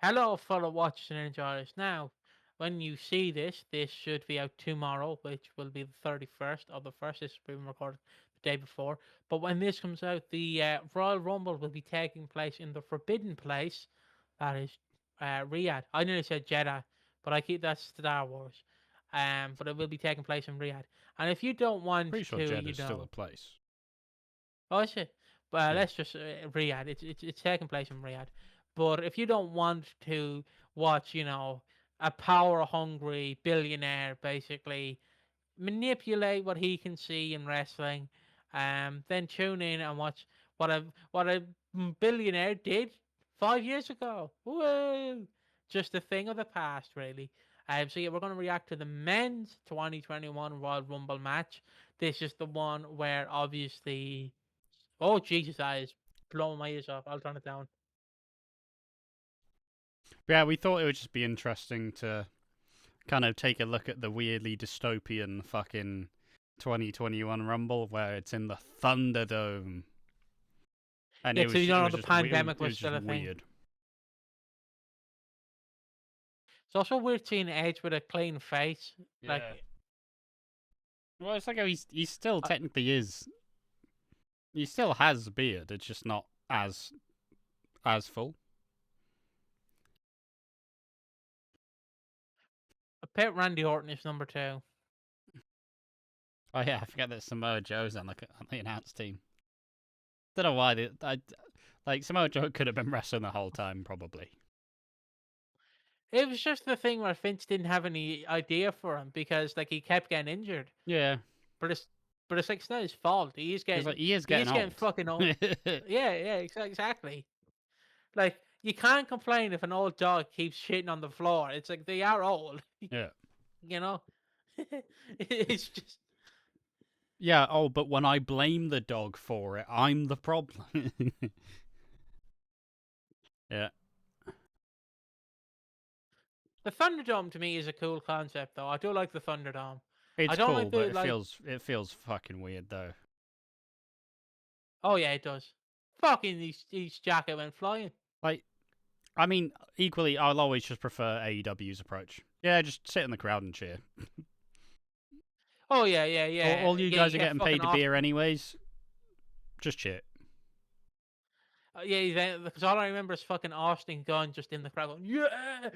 Hello, fellow watchers and enjoyers. Now, when you see this, this should be out tomorrow, which will be the 31st of the 1st. This is being recorded the day before. But when this comes out, the Royal Rumble will be taking place in the Forbidden Place. That is Riyadh. I nearly said Jeddah, but I keep that Star Wars. But it will be taking place in Riyadh. And if you don't want Pretty sure to, Jeddah's still a place. oh, is it? But Yeah. let's just Riyadh. It's taking place in Riyadh. But if you don't want to watch, a power hungry billionaire basically manipulate what he can see in wrestling, then tune in and watch what a billionaire did 5 years ago. Woo! Just a thing of the past, really. So yeah, we're going to react to the men's 2021 Royal Rumble match. This is the one where obviously, oh Jesus, that is blowing my ears off. I'll turn it down. But yeah, we thought it would just be interesting to kind of take a look at the weirdly dystopian fucking 2021 Rumble where it's in the Thunderdome. And Yeah, it so was you it know was the just pandemic it was was just still a thing. weird. It's also weird seeing Edge with a clean face. Like, Yeah. Well, it's like how he still uh, technically is. He still has a beard. It's just not as full. I bet Randy Orton is number two. Oh yeah, I forget that Samoa Joe's on the announce team. Don't know why like Samoa Joe could have been wrestling the whole time probably. It was just the thing where Vince didn't have any idea for him because like he kept getting injured. Yeah. But it's like it's not his fault. Because like He he is is getting getting fucking old. old. Yeah, exactly. Like you can't complain if an old dog keeps shitting on the floor. It's like they are old, Yeah. you know. It's just Yeah, oh, but when I blame the dog for it, I'm the problem. Yeah. the Thunderdome to me is a cool concept though. I do like the Thunderdome. I It's don't like cool, but the like. it feels fucking weird though. Oh yeah, it does. Fucking his jacket went flying. Like, I mean, equally, I'll always just prefer AEW's approach. Yeah, just sit in the crowd and cheer. Oh yeah. All you Yeah, you guys are get getting paid fucking to off. be here anyways. Just cheer. Yeah, because all I remember is fucking Austin Gunn just in the crowd going, yeah.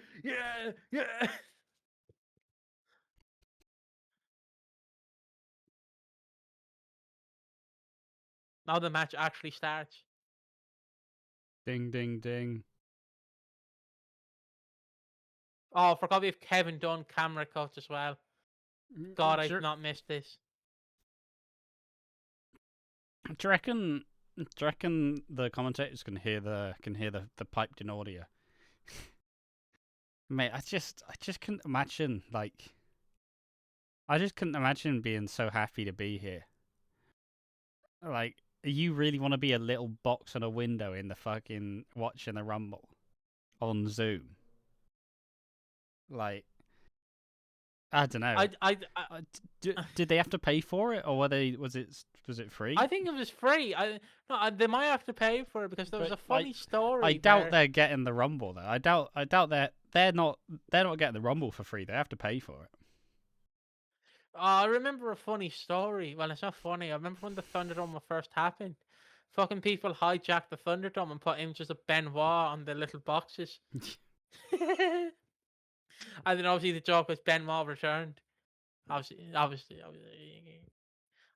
Now the match actually starts. Ding, ding, ding. Oh, I forgot we have Kevin Dunn camera cuts as well. God, I've Do not missed this. you reckon? Do you reckon the commentators can hear the piped in audio? Mate, I just couldn't imagine like I just couldn't imagine being so happy to be here. Like, you really want to be a little box on a window in the fucking watching the Rumble on Zoom? Like, I don't know. Did they have to pay for it, or was it free? I think it was free. They might have to pay for it because there was But a like, funny story. I doubt they're getting the Rumble though. I doubt they're not getting the Rumble for free. They have to pay for it. I remember a funny story. Well, it's not funny. I remember when the Thunderdome first happened. Fucking people hijacked the Thunderdome and put images of Benoit on the little boxes. And then obviously the joke was Benoit returned. Obviously.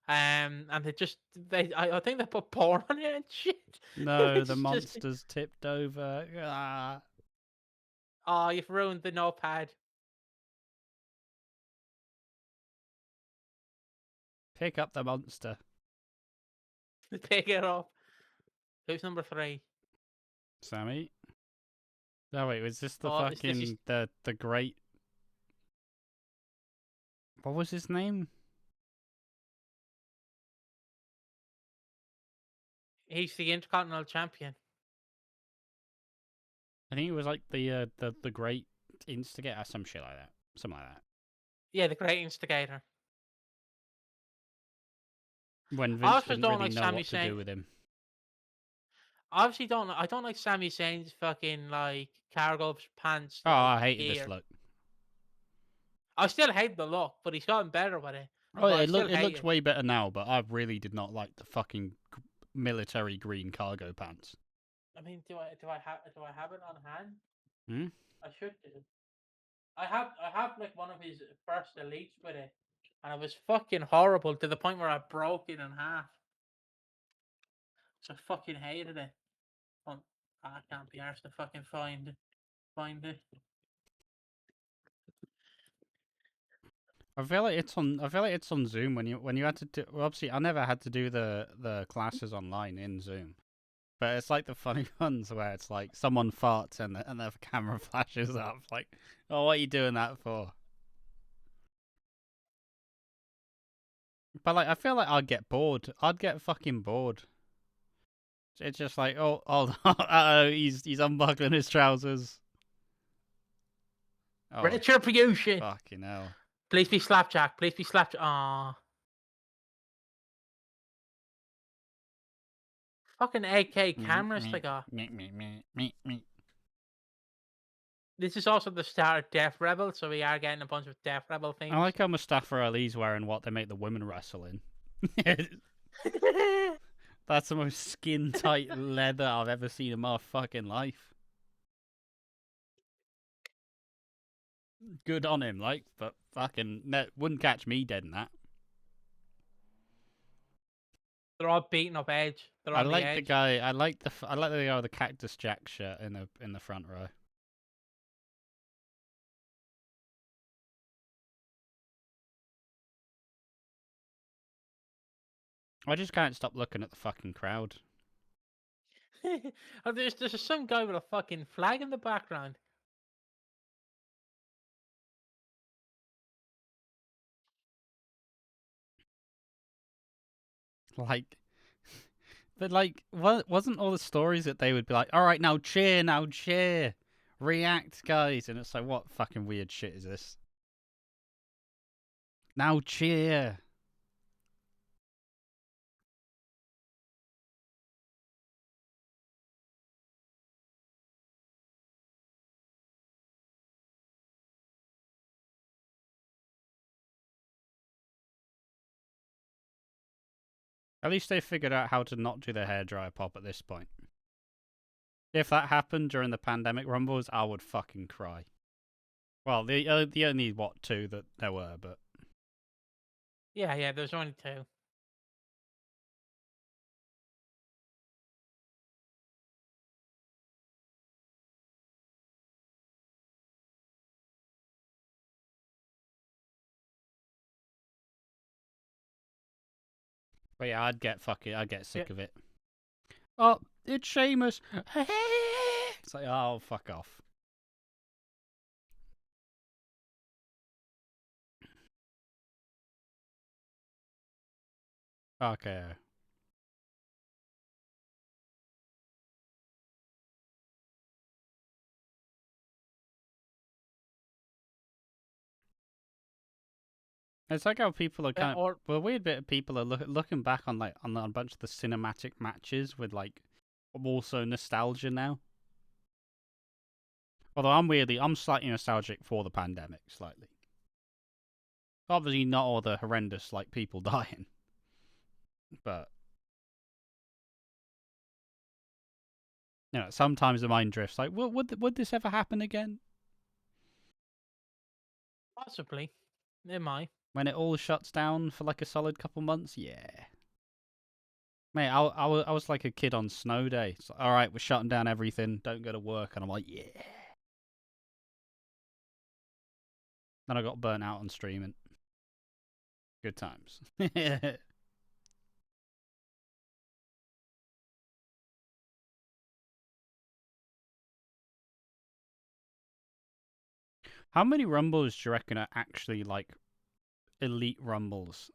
And I think they put porn on it and shit. No, the It's just, monster's tipped over. Ah. oh, you've ruined the notepad. Pick up the monster. Pick it up. Who's number three? Sammy. Oh wait, was this the Oh, this is fucking the great? What was his name? he's the Intercontinental Champion. I think it was like the great instigator, or some shit like that, something like that. Yeah, the Great Instigator. When I Vince also didn't don't really like know Sami what to do Zayn. with him. obviously don't. I don't like Sami Zayn's fucking like cargo pants Oh, like I hated this gear. look. I still hate the look, but he's gotten better with it. Oh, But I still it hate looks it. way better now, but I really did not like the fucking military green cargo pants. I mean, do I have it on hand? Hmm? I should do. I have like one of his first elites with it, and it was fucking horrible to the point where I broke it in half. So I fucking hated it. But I can't be arsed to fucking find it. I feel like it's on. I feel like it's on Zoom when you had to do. Well, obviously, I never had to do the classes online in Zoom, but it's like the funny ones where it's like someone farts and the camera flashes up. Like, oh, what are you doing that for? But like, I feel like I'd get bored. I'd get fucking bored. It's just like, oh, he's unbuckling his trousers. Oh, Retribution. fucking hell. Please be slapjack. Please be slapjack. Ah, fucking AK cameras they got. This is also the start of Death Rebel, so we are getting a bunch of Death Rebel I themes. like how Mustafa Ali's wearing what they make the women wrestle in. That's the most skin tight leather I've ever seen in my fucking life. Good on him, like, but fucking wouldn't catch me dead in that. They're all beating up Edge. They're I on the like the edge. guy. I like the guy with the Cactus Jack shirt in the front row. I just can't stop looking at the fucking crowd. Oh, there's some guy with a fucking flag in the background. Like, but like, wasn't all the stories that they would be like, all right, now cheer, react, guys, and it's like, what fucking weird shit is this? Now cheer. At least they figured out how to not do the hairdryer pop at this point. If that happened during the pandemic rumbles, I would fucking cry. Well, the only two that there were, but Yeah, there's only two. yeah, I'd get sick of it. Oh, it's Sheamus. It's like, oh, fuck off. Okay. It's like how people are kind of well, a weird bit of people are looking back on like on a bunch of the cinematic matches with like also nostalgia now. Although I'm slightly nostalgic for the pandemic, slightly. Obviously, not all the horrendous like people dying, but you know, sometimes the mind drifts. Like, would this ever happen again? Possibly. It might. When it all shuts down for like a solid couple months, yeah. Mate, I was like a kid on snow day. It's like, all right, we're shutting down everything. Don't go to work, and I'm like, yeah. Then I got burnt out on streaming. Good times. How many rumbles do you reckon are actually like elite rumbles?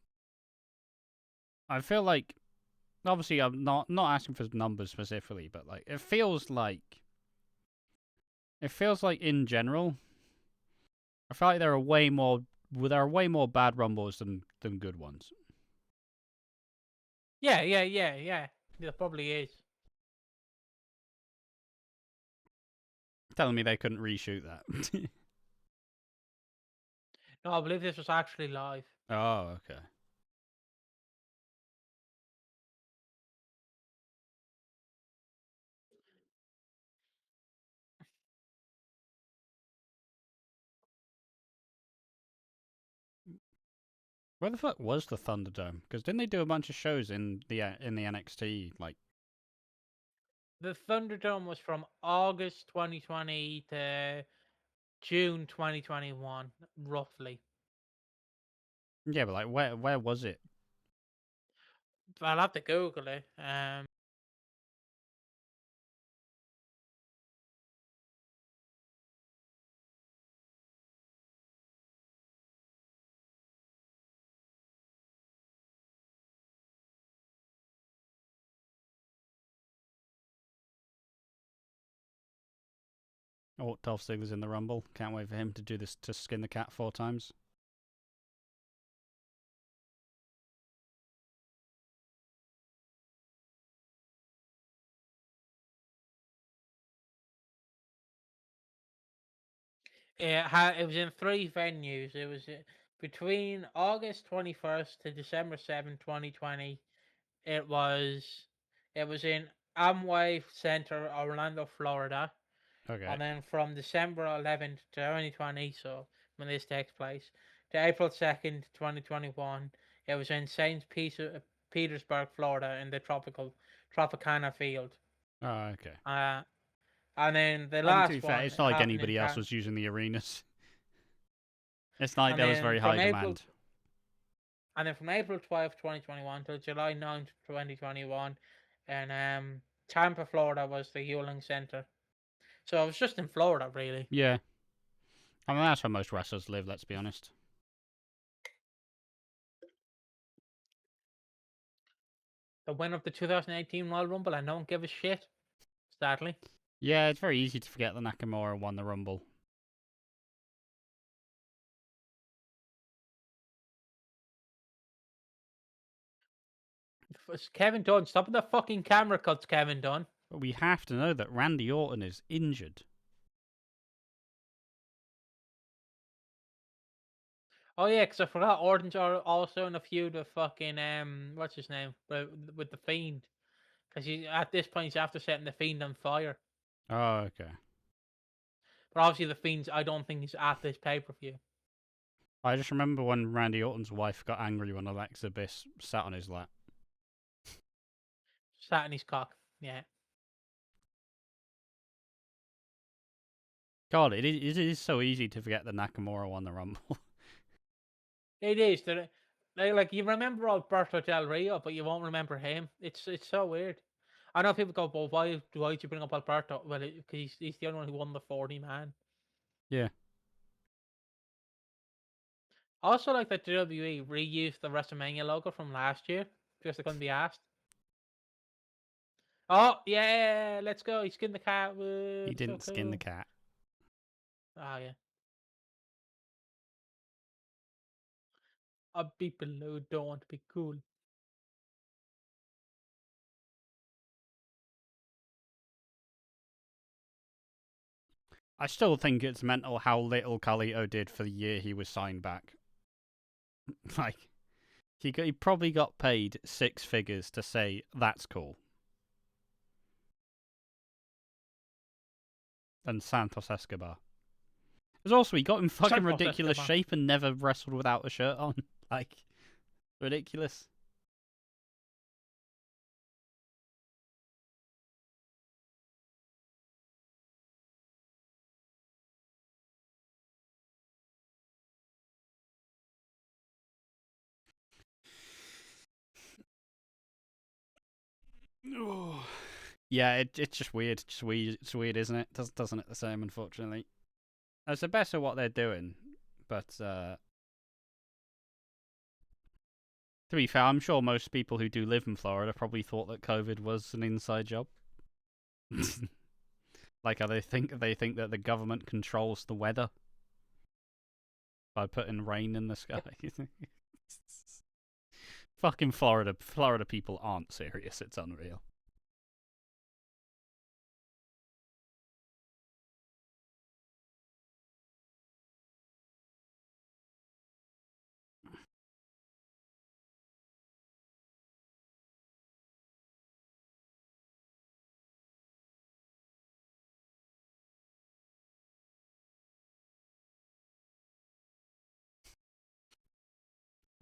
I feel like obviously I'm not asking for numbers specifically, but like it feels like in general, I feel like there are way more bad rumbles than good ones. Yeah. There probably is. telling me they couldn't reshoot that. No, I believe this was actually live. Oh, okay. Where the fuck was the Thunderdome? Because didn't they do a bunch of shows in the NXT? Like, The Thunderdome was from August 2020 to June 2021, roughly. yeah, but like, where was it? I'll have to Google it. Oh, Dolph Ziggler's in the Rumble. Can't wait for him to do this to skin the cat 4 times. It was in 3 venues. It was between August 21st to December 7th, 2020. It was it was in Amway Center, Orlando, Florida. Okay. And then from December 11th to 2020, so when this takes place, to April 2nd, 2021, it was in St. Petersburg, Florida, in the Tropicana Field. Oh, okay. And then the I mean, to be last fair, one it's not like happened in anybody else was using the arenas. It's not like and there was then very from high April demand. and then from April 12th, 2021 till July 9th, 2021, and Tampa, Florida was the Hewling Center. So it was just in Florida, really. Yeah. I mean, that's where most wrestlers live, let's be honest. The winner of the 2018 Royal Rumble, I don't give a shit, sadly. Yeah, it's very easy to forget that Nakamura won the Rumble. It's Kevin Dunn. Stop with the fucking camera cuts, Kevin Dunn. But we have to know that Randy Orton is injured. Oh yeah, because I forgot Orton's also in a feud with fucking what's his name, with the Fiend. Because at this point he's after setting the Fiend on fire. Oh, okay. But obviously the Fiend's, I don't think he's at this pay per view. I just remember when Randy Orton's wife got angry when Alexa Bliss sat on his lap. Sat in his cock. Yeah. God, it is so easy to forget that Nakamura won the Rumble. It is. Like you remember Alberto Del Rio, but you won't remember him. It's so weird. I know people go, well, why did you bring up Alberto? Well, because he's the only one who won the 40 man. Yeah. I also like that WWE reused the WrestleMania logo from last year because they couldn't be asked. Oh yeah, let's go! He skinned the cat. He Woo, so didn't skin the cool. cat. Oh yeah, people who don't want to be cool. I still think it's mental how little Carlito did for the year he was signed back. Like, he probably got paid 6 figures to say, that's cool. And Santos Escobar. There's also, he got in fucking Santos ridiculous Escobar. shape and never wrestled without a shirt on. Like, ridiculous. Yeah, it's just weird. It's weird, isn't it? Doesn't it the same, unfortunately. It's the best of what they're doing, but to be fair, I'm sure most people who do live in Florida probably thought that COVID was an inside job. Like how they think that the government controls the weather by putting rain in the sky. Fucking Florida people aren't serious. It's unreal.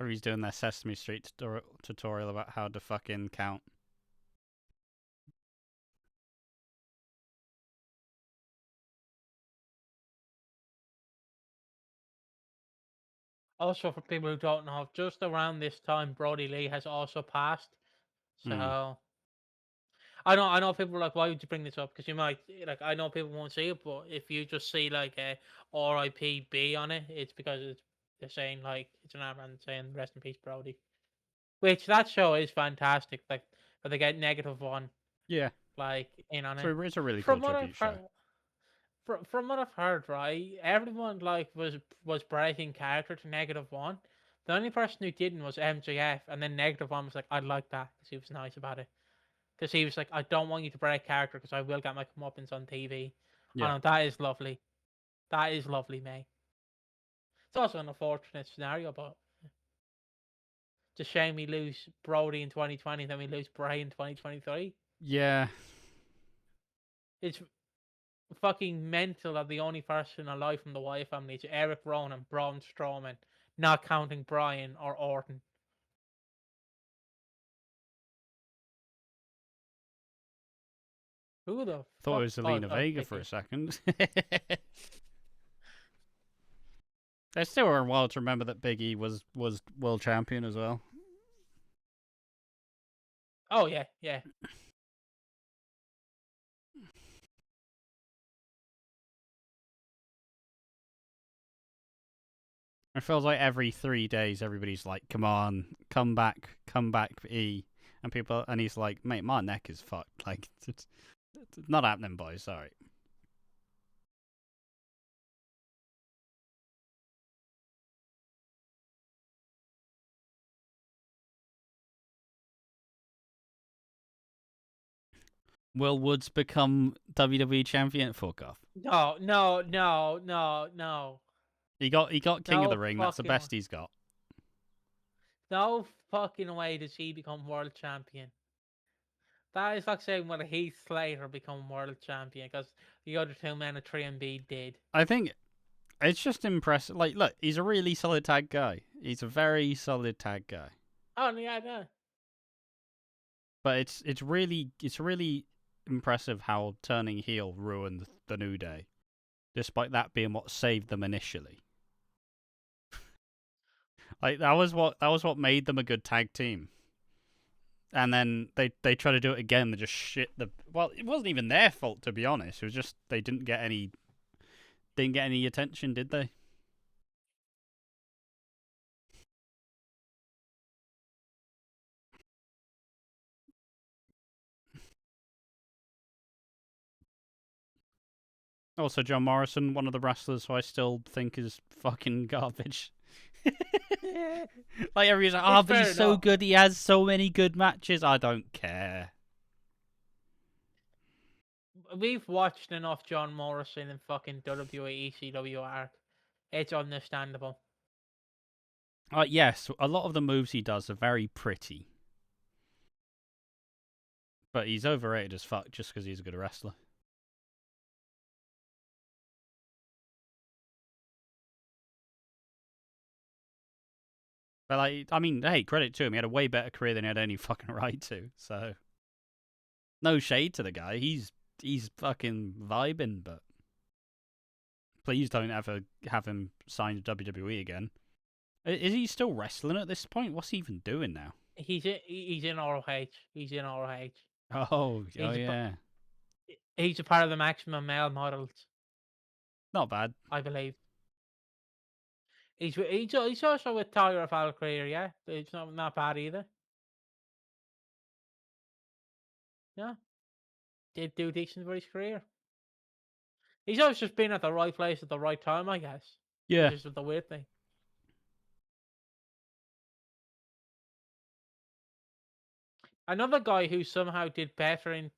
Where he's doing their Sesame Street tutorial about how to fucking count. Also, for people who don't know, just around this time, Brody Lee has also passed. So I know people are like, why would you bring this up? Because you might like, I know people won't see it, but if you just see like a RIPB on it, it's because they're saying like it's an armband saying rest in peace, Brody. Which that show is fantastic. Like, but they get -1 Yeah. like in on it. So it's a really cool From what I've tribute show. heard, from what I've heard, right, everyone like was breaking character to -1. The only person who didn't was MJF, and then -1 was like, I like that because he was nice about it. Because he was like, I don't want you to break character because I will get my comeuppance on TV. Yeah. And that is lovely. That is lovely, mate. It's also an unfortunate scenario, but it's a shame we lose Brody in 2020, then we lose Bray in 2023. Yeah. It's fucking mental that the only person alive from the Wyatt family is Eric Rowan and Braun Strowman, not counting Bryan or Orton. Who the Thought fuck? it was Oh, Zelina Vega for Vicky. a second. It's still a while to remember that Big E was world champion as well. Oh yeah, yeah. It feels like every 3 days everybody's like, "Come on, come back, E," and he's like, "Mate, my neck is fucked. Like, it's not happening, boys. Sorry." Will Woods become WWE champion? Fuck off. No, no, no, no, no. He got King of the No Ring. That's the fucking best he's got. no fucking way does he become world champion. That is like saying when Heath Slater become world champion because the other two men at 3MB did. I think it's just impressive. Like, look, he's a really solid tag guy. He's a very solid tag guy. Oh yeah, no. But it's really impressive how turning heel ruined the New Day, despite that being what saved them initially. Like that was what made them a good tag team. And then they try to do it again. They just shit the. Well, it wasn't even their fault, to be honest. It was just they didn't get any attention, did they? Also, John Morrison, one of the wrestlers who I still think is fucking garbage. Like everybody's like, oh, but he's so good. He has so many good matches. I don't care. We've watched enough John Morrison and fucking WWE ECW arc. It's understandable. Yes, a lot of the moves he does are very pretty. But he's overrated as fuck just because he's a good wrestler. But like, I mean, hey, credit to him. He had a way better career than he had any fucking right to. So, no shade to the guy. He's fucking vibing, but please don't ever have him sign to WWE again. Is he still wrestling at this point? What's he even doing now? He's in ROH. He's in ROH. Oh yeah. He's a part of the Maximum Male Models. Not bad. I believe. He's also with Tyler Valkyrie, yeah. It's not bad either. Yeah. Did do decent for his career. He's always just been at the right place at the right time, I guess. Yeah. Which is the weird thing. Another guy who somehow did better in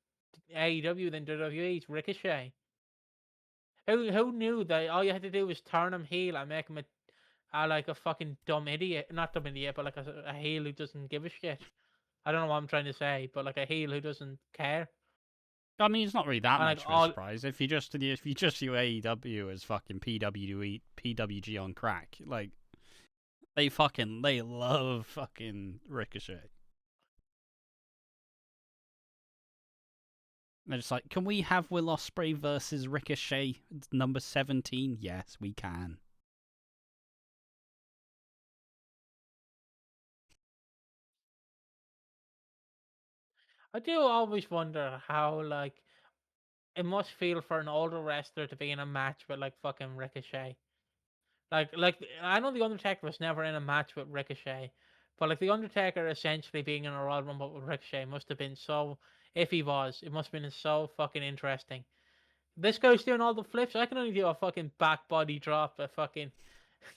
AEW than WWE is Ricochet. Who knew that all you had to do was turn him heel and make him like a fucking dumb idiot? Not dumb idiot, but like a heel who doesn't give a shit. I don't know what I'm trying to say, but like a heel who doesn't care. I mean, it's not really that And much of a surprise if you just view AEW as fucking PWG on crack. Like, They love fucking Ricochet. They're just like, can we have Will Ospreay versus Ricochet number 17? Yes, we can. I do always wonder how like it must feel for an older wrestler to be in a match with like fucking Ricochet. Like I know the Undertaker was never in a match with Ricochet, but like the Undertaker essentially being in a Royal Rumble with Ricochet must have been so. If he was, it must have been so fucking interesting. This guy's doing all the flips. I can only do a fucking back body drop, a fucking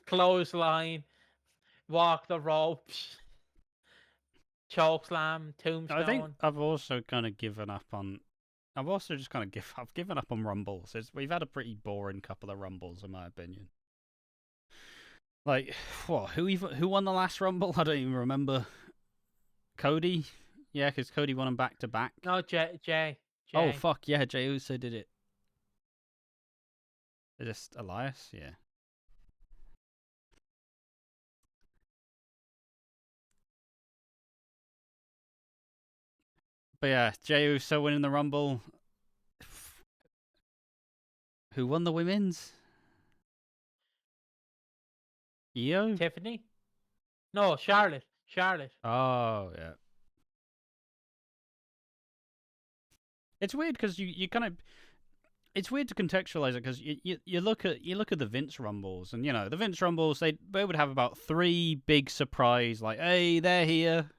clothesline, walk the ropes, choke slam, I think tombstone. I've also kind of given up on. I've also just kind of I've given up on Rumbles. We've had a pretty boring couple of Rumbles, in my opinion. Like, what? Who won the last Rumble? I don't even remember. Cody? Yeah, because Cody won them back to back. No, Jay. Oh, fuck, yeah, Jey Uso did it. Just Elias? Yeah. But yeah, Jey Uso winning the Rumble. Who won the women's? Io? Tiffany? No, Charlotte. Charlotte. Oh, yeah. It's weird because you kind of. It's weird to contextualize it because you look at the Vince Rumbles, and the Vince Rumbles they would have about 3 big surprise, like, hey, they're here,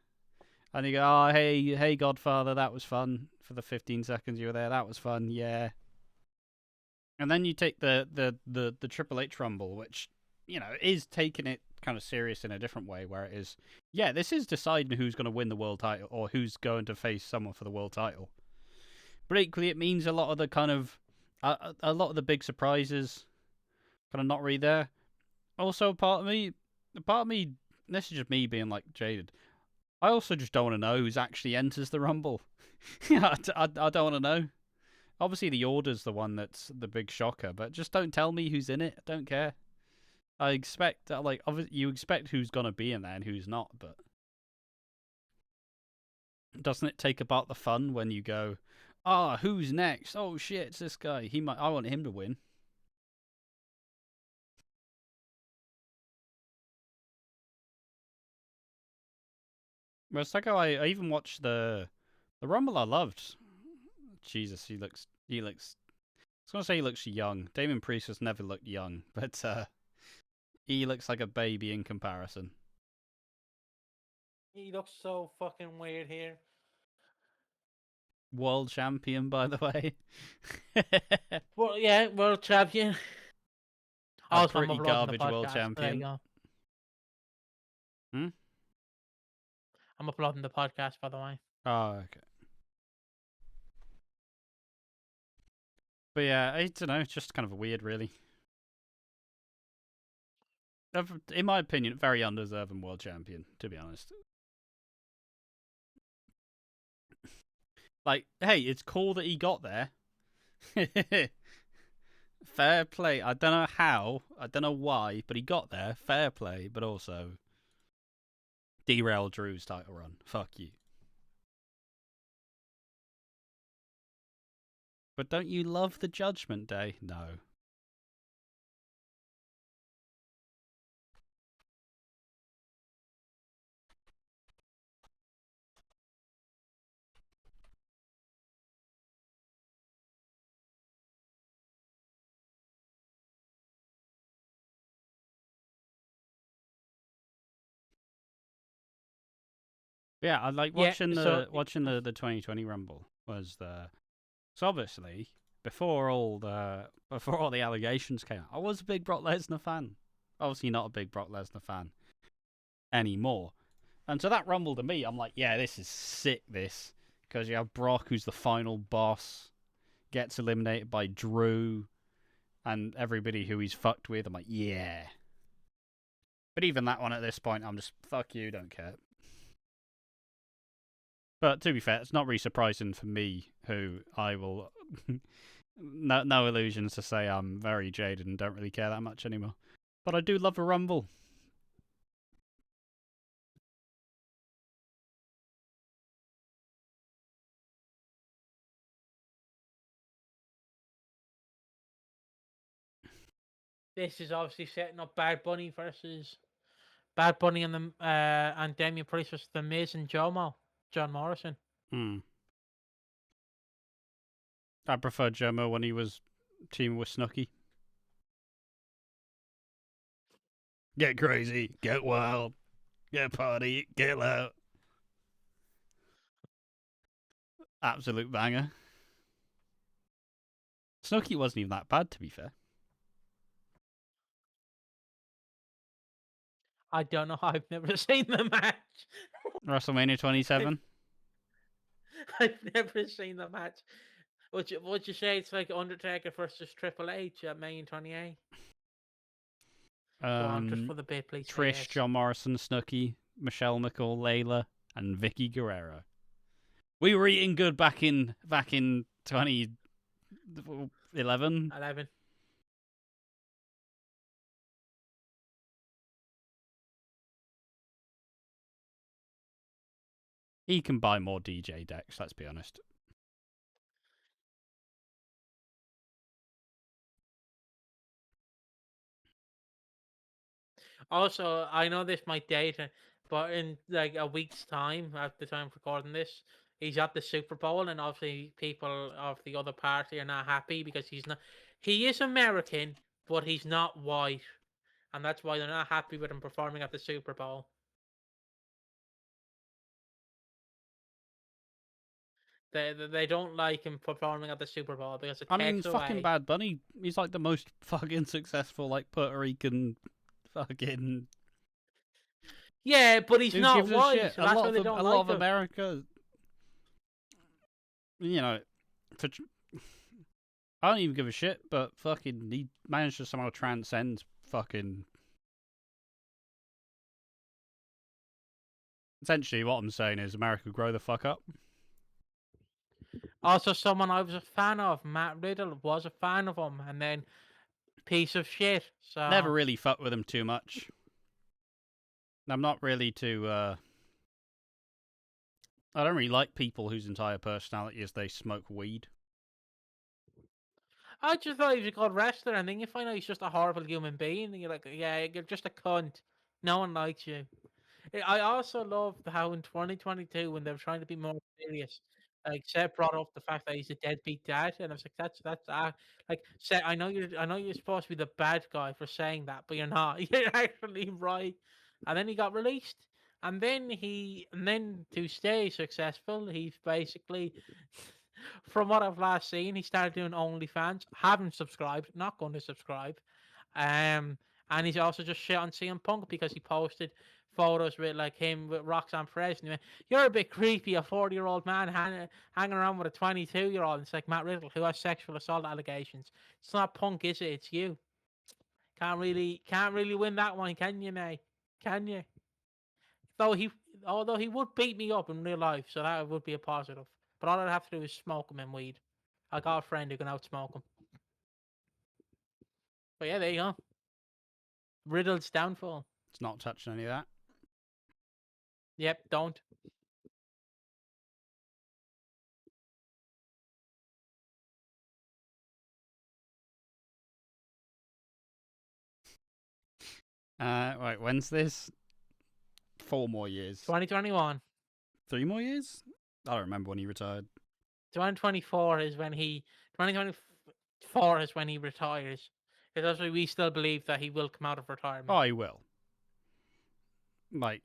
and you go, oh, hey Godfather, that was fun for the 15 seconds you were there, that was fun, yeah. And then you take the Triple H Rumble, which is taking it kind of serious in a different way, where it is, yeah, this is deciding who's going to win the world title or who's going to face someone for the world title. But equally, it means a lot of the kind of a lot of the big surprises kind of not really there. Also, part of me, this is just me being like jaded. I also just don't want to know who's actually enters the Rumble. I don't want to know. Obviously, the Order's the one that's the big shocker, but just don't tell me who's in it. I don't care. I expect obviously you expect who's gonna be in there and who's not, but doesn't it take about the fun when you go, who's next? Oh shit, it's this guy. I want him to win. Well, it's like how I even watched the Rumble I loved. Jesus, he looks. I was gonna say he looks young. Damien Priest has never looked young, but he looks like a baby in comparison. He looks so fucking weird here. World champion, by the way. Well, yeah, world champion. A Also, I'm pretty uploading the garbage world podcast. There you champion. go. Hmm? I'm uploading the podcast, by the way. Oh, okay. But yeah, I don't know. It's just kind of weird, really. In my opinion, very undeserving world champion, to be honest. Like, hey, it's cool that he got there. Fair play. I don't know how, I don't know why, but he got there. Fair play, but also derail Drew's title run. Fuck you. But don't you love the Judgment Day? No. Yeah, I like watching the 2020 Rumble was the. So obviously, before all the allegations came out, I was a big Brock Lesnar fan. Obviously not a big Brock Lesnar fan anymore. And so that Rumble to me, I'm like, yeah, this is sick, this. Because you have Brock, who's the final boss, gets eliminated by Drew, and everybody who he's fucked with. I'm like, yeah. But even that one at this point, I'm just, fuck you, don't care. But to be fair, it's not really surprising for me, who I will... no illusions to say I'm very jaded and don't really care that much anymore. But I do love a Rumble. This is obviously setting up Bad Bunny versus Bad Bunny and the and Damian Priest versus The Miz and John Morrison. Hmm. I prefer Jomo when he was teaming with Snooki. Get crazy, get wild, get party, get loud. Absolute banger. Snooki wasn't even that bad, to be fair. I don't know. I've never seen the match. WrestleMania 27. I've never seen the match. Would you say it's like Undertaker versus Triple H at May 28? Go on, just for the bit, please. Trish, Yes. John Morrison, Snooki, Michelle McCall, Layla, and Vicky Guerrero. We were eating good back in 2011. 11. He can buy more DJ decks, let's be honest. Also, I know this might date it, but in like a week's time, at the time of recording this, he's at the Super Bowl, and obviously people of the other party are not happy because he's not. He is American, but he's not white, and that's why they're not happy with him performing at the Super Bowl. They don't like him performing at the Super Bowl because it I mean, takes it's fucking away. Bad Bunny. He's like the most fucking successful, like, Puerto Rican fucking. Yeah, but he's Who not gives a white, shit? so that's why they don't A lot like of him. America, you know, I don't even give a shit, but fucking he managed to somehow transcend fucking. Essentially, what I'm saying is America grow the fuck up. Also, someone I was a fan of, Matt Riddle, was a fan of him, and then piece of shit. So Never really fucked with him too much. I'm not really too. I don't really like people whose entire personality is they smoke weed. I just thought he was a good wrestler, and then you find out he's just a horrible human being, and you're like, yeah, you're just a cunt. No one likes you. I also loved how in 2022, when they were trying to be more serious, like Seth brought up the fact that he's a deadbeat dad, and I was like, that's like Seth. I know you're supposed to be the bad guy for saying that, but you're not. You're actually right. And then he got released, and then to stay successful, he's basically. From what I've last seen, he started doing OnlyFans. Haven't subscribed, not going to subscribe. And he's also just shit on CM Punk because he posted photos with like him with Roxanne Perez, and he went, "You're a bit creepy, a 40-year-old man hanging around with a 22-year-old." It's like Matt Riddle, who has sexual assault allegations. It's not Punk, is it? It's you. Can't really win that one, can you, mate? Can you? Though he, although he would beat me up in real life, so that would be a positive. But all I'd have to do is smoke him and weed. I got a friend who can outsmoke him. But yeah, there you go. Riddle's downfall. It's not touching any of that. Yep, don't. Right, when's this? 4 more years. 2021. 3 more years? I don't remember when he retired. 2024 is when he. 2024 is when he retires. Because that's why we still believe that he will come out of retirement. Oh, he will. Like,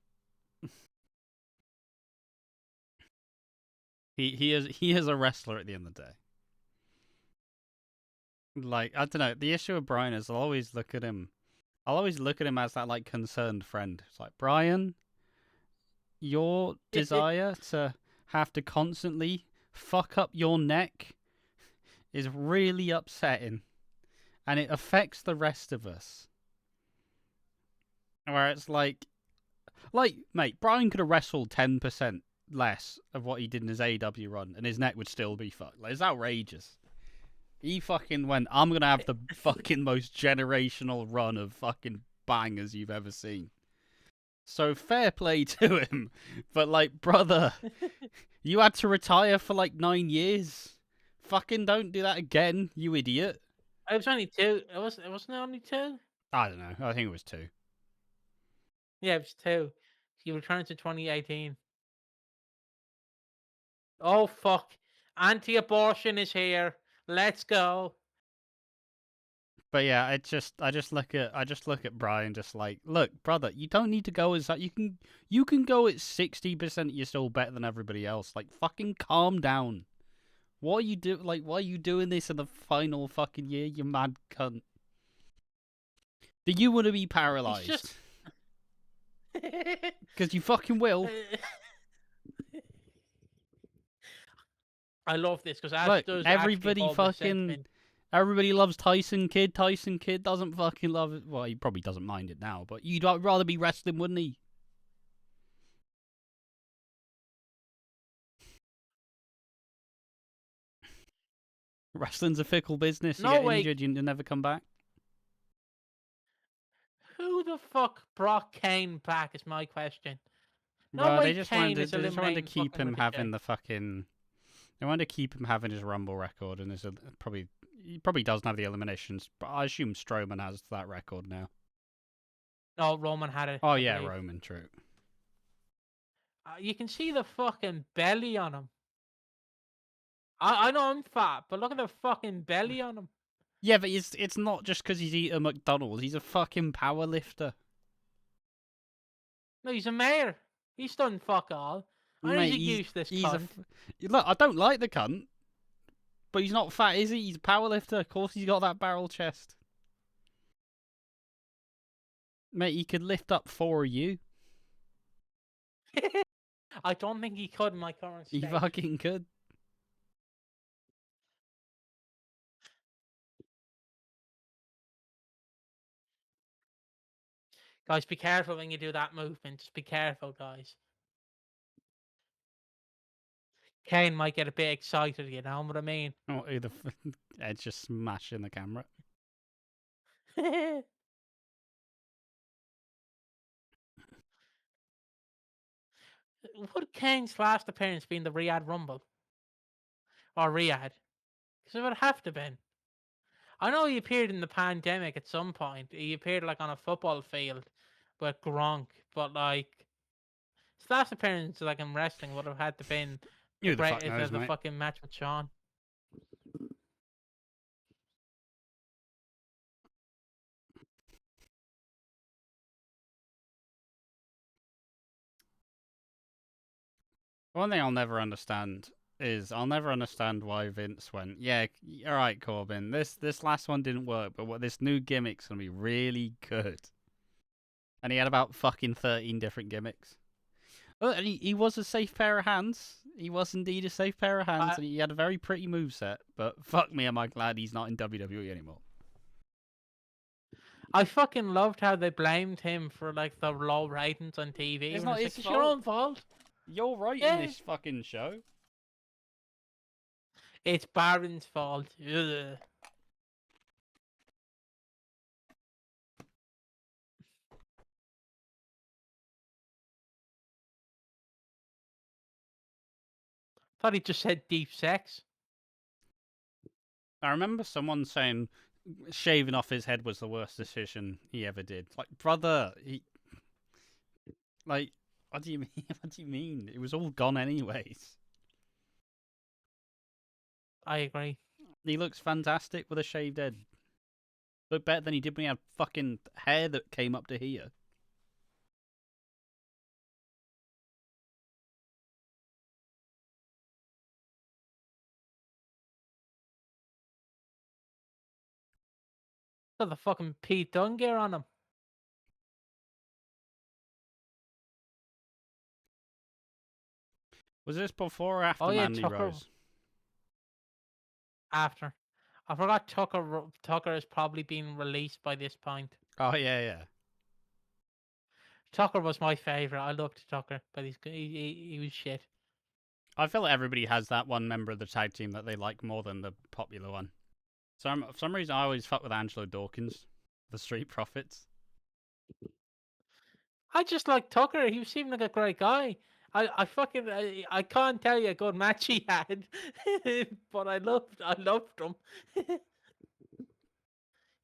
he is a wrestler at the end of the day. Like, I don't know. The issue with Brian is I'll always look at him as that, like, concerned friend. It's like, Brian, your desire to have to constantly fuck up your neck is really upsetting. And it affects the rest of us. Where it's like, mate, Brian could have wrestled 10% less of what he did in his AEW run, and his neck would still be fucked. Like, it's outrageous. He fucking went, I'm going to have the fucking most generational run of fucking bangers you've ever seen. So fair play to him. But, like, brother, you had to retire for, like, 9 years. Fucking don't do that again, you idiot. It was only two. It wasn't only two. I don't know. I think it was 2. Yeah, it was two. He returned to 2018. Oh fuck! Anti-abortion is here. Let's go. But yeah, I just look at Brian, just like, look, brother, you don't need to go as that. You can go at 60%. You're still better than everybody else. Like, fucking calm down. What are you do? Like, why are you doing this in the final fucking year? You mad cunt. Do you want to be He's paralyzed? just. Because you fucking will. I love this because Ash Look, does actually everybody hold the fucking. sentiment. Everybody loves Tyson Kidd. Tyson Kidd doesn't fucking love it. Well, he probably doesn't mind it now, but you'd rather be wrestling, wouldn't he? Wrestling's a fickle business. You No get way. injured, you never come back. Who the fuck brought Kane back? Is my question. No Well, way Kane is they just wanted to eliminating keep fucking him Ricochet. having the fucking. They wanted to keep him having his Rumble record, and he probably doesn't have the eliminations, but I assume Strowman has that record now. No, Roman had it. Oh I yeah, believe. Roman, true. You can see the fucking belly on him. I know I'm fat, but look at the fucking belly on him. Yeah, but it's not just because he's eating McDonald's. He's a fucking power lifter. No, he's a mayor. He's done fuck all. I Mate, need to use this he's cunt. look. I don't like the cunt, but he's not fat, is he? He's a power lifter. Of course, he's got that barrel chest. Mate, he could lift up 4 of you. I don't think he could in my current He state. fucking could. Guys, be careful when you do that movement. Just be careful, guys. Kane might get a bit excited, you know what I mean? Oh, Edge just smashing the camera. Would Kane's last appearance be in the Riyadh Rumble? Or Riyadh? Because it would have to been. I know he appeared in the pandemic at some point. He appeared like on a football field with Gronk, but like his last appearance like in wrestling would have had to been Who the fuck knows, the mate? fucking match with Shawn. One thing I'll never understand is I'll never understand why Vince went, yeah, all right, Corbin, this last one didn't work, but what this new gimmick's gonna be really good. And he had about fucking 13 different gimmicks. Oh, and he was a safe pair of hands. He was indeed a safe pair of hands, and he had a very pretty moveset. But fuck me, am I glad he's not in WWE anymore. I fucking loved how they blamed him for like the low ratings on TV. It's and not it's his like, your fault. own fault. You're right Yeah. in this fucking show. It's Baron's fault. Ugh. Thought he just said deep sex. I remember someone saying shaving off his head was the worst decision he ever did. Like, brother, like, what do you mean? What do you mean? It was all gone anyways. I agree. He looks fantastic with a shaved head. Look better than he did when he had fucking hair that came up to here. Got the fucking Pete Dunne gear on him. Was this before or after Oh, yeah, Mandy Tucker. Rose? After. I forgot Tucker has probably been released by this point. Oh, yeah. Tucker was my favourite. I loved Tucker, but he was shit. I feel like everybody has that one member of the tag team that they like more than the popular one. So for some reason, I always fuck with Angelo Dawkins, the Street Profits. I just like Tucker. He seemed like a great guy. I can't tell you a good match he had, but I loved him.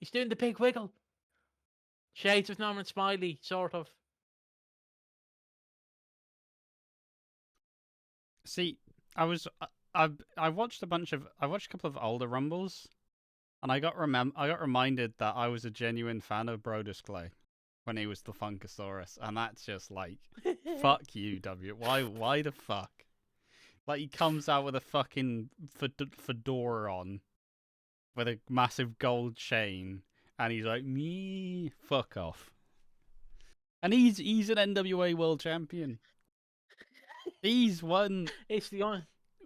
He's doing the big wiggle. Shades of Norman Smiley, sort of. See, I watched I watched a couple of older Rumbles, and I got reminded that I was a genuine fan of Brodus Clay when he was the Funkasaurus, and that's just like, fuck you, W. Why the fuck? Like, he comes out with a fucking fedora on, with a massive gold chain, and he's like, me, fuck off. And he's an NWA World Champion. He's won. It's the only.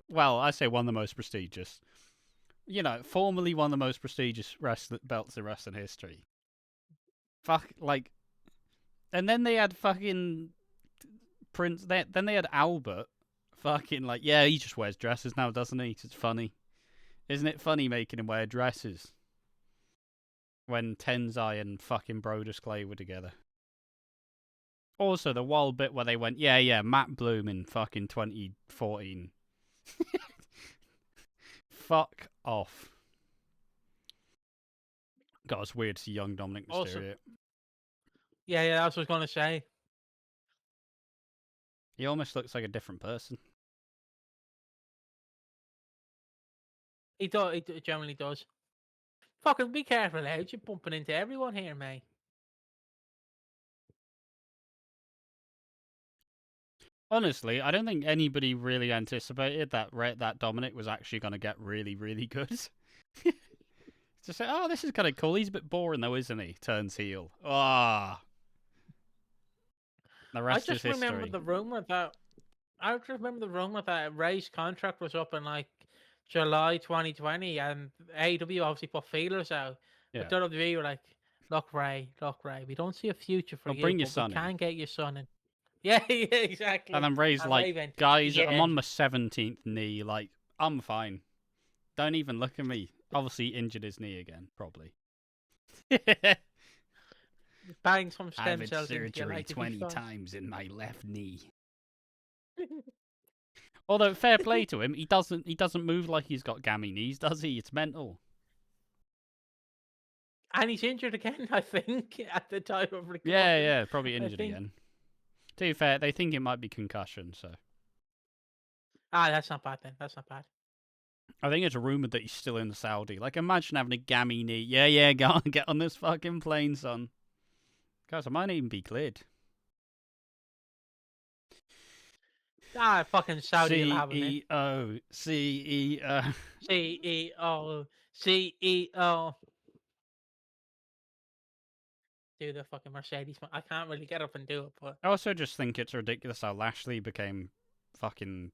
Well, I say one of the most prestigious. You know, formerly one of the most prestigious belts in wrestling history. Fuck, like, and then they had fucking Prince. Then they had Albert. Fucking like, yeah, he just wears dresses now, doesn't he? It's funny, isn't it? Funny making him wear dresses when Tenzai and fucking Brodus Clay were together. Also, the wild bit where they went, yeah, Matt Bloom in fucking 2014. Fuck off. God, it's weird to see young Dominic Mysterio. Also, yeah, that's what I was going to say. He almost looks like a different person. He generally does. Fucking be careful, Edge. You're bumping into everyone here, mate. Honestly, I don't think anybody really anticipated that Dominic was actually going to get really, really good. To say, oh, this is kind of cool. He's a bit boring though, isn't he? Turns heel. Ah. The rest is history. Remember the rumor that I just remember the rumor that Ray's contract was up in like July 2020, and AEW obviously put feelers out. Yeah. But WWE were like, look, Ray, we don't see a future for you. Bring your son we can get your son in. Yeah, exactly. And then Ray's and like, Ray went, guys, yeah. I'm on my 17th knee. Like, I'm fine. Don't even look at me. Obviously, injured his knee again, probably. Bang some stem I've had cells surgery into 20 times in my left knee. Although, fair play to him, he doesn't move like he's got gammy knees, does he? It's mental. And he's injured again, I think, at the time of recording. Yeah, probably injured again. To be fair, they think it might be concussion, so. That's not bad then. That's not bad. I think it's rumored that he's still in Saudi. Like, imagine having a gammy knee. Yeah, go on, get on this fucking plane, son. Guys, I might even be cleared. Fucking Saudi will have him in. CEO. CEO. Do the fucking Mercedes. I can't really get up and do it, but I also just think it's ridiculous how Lashley became fucking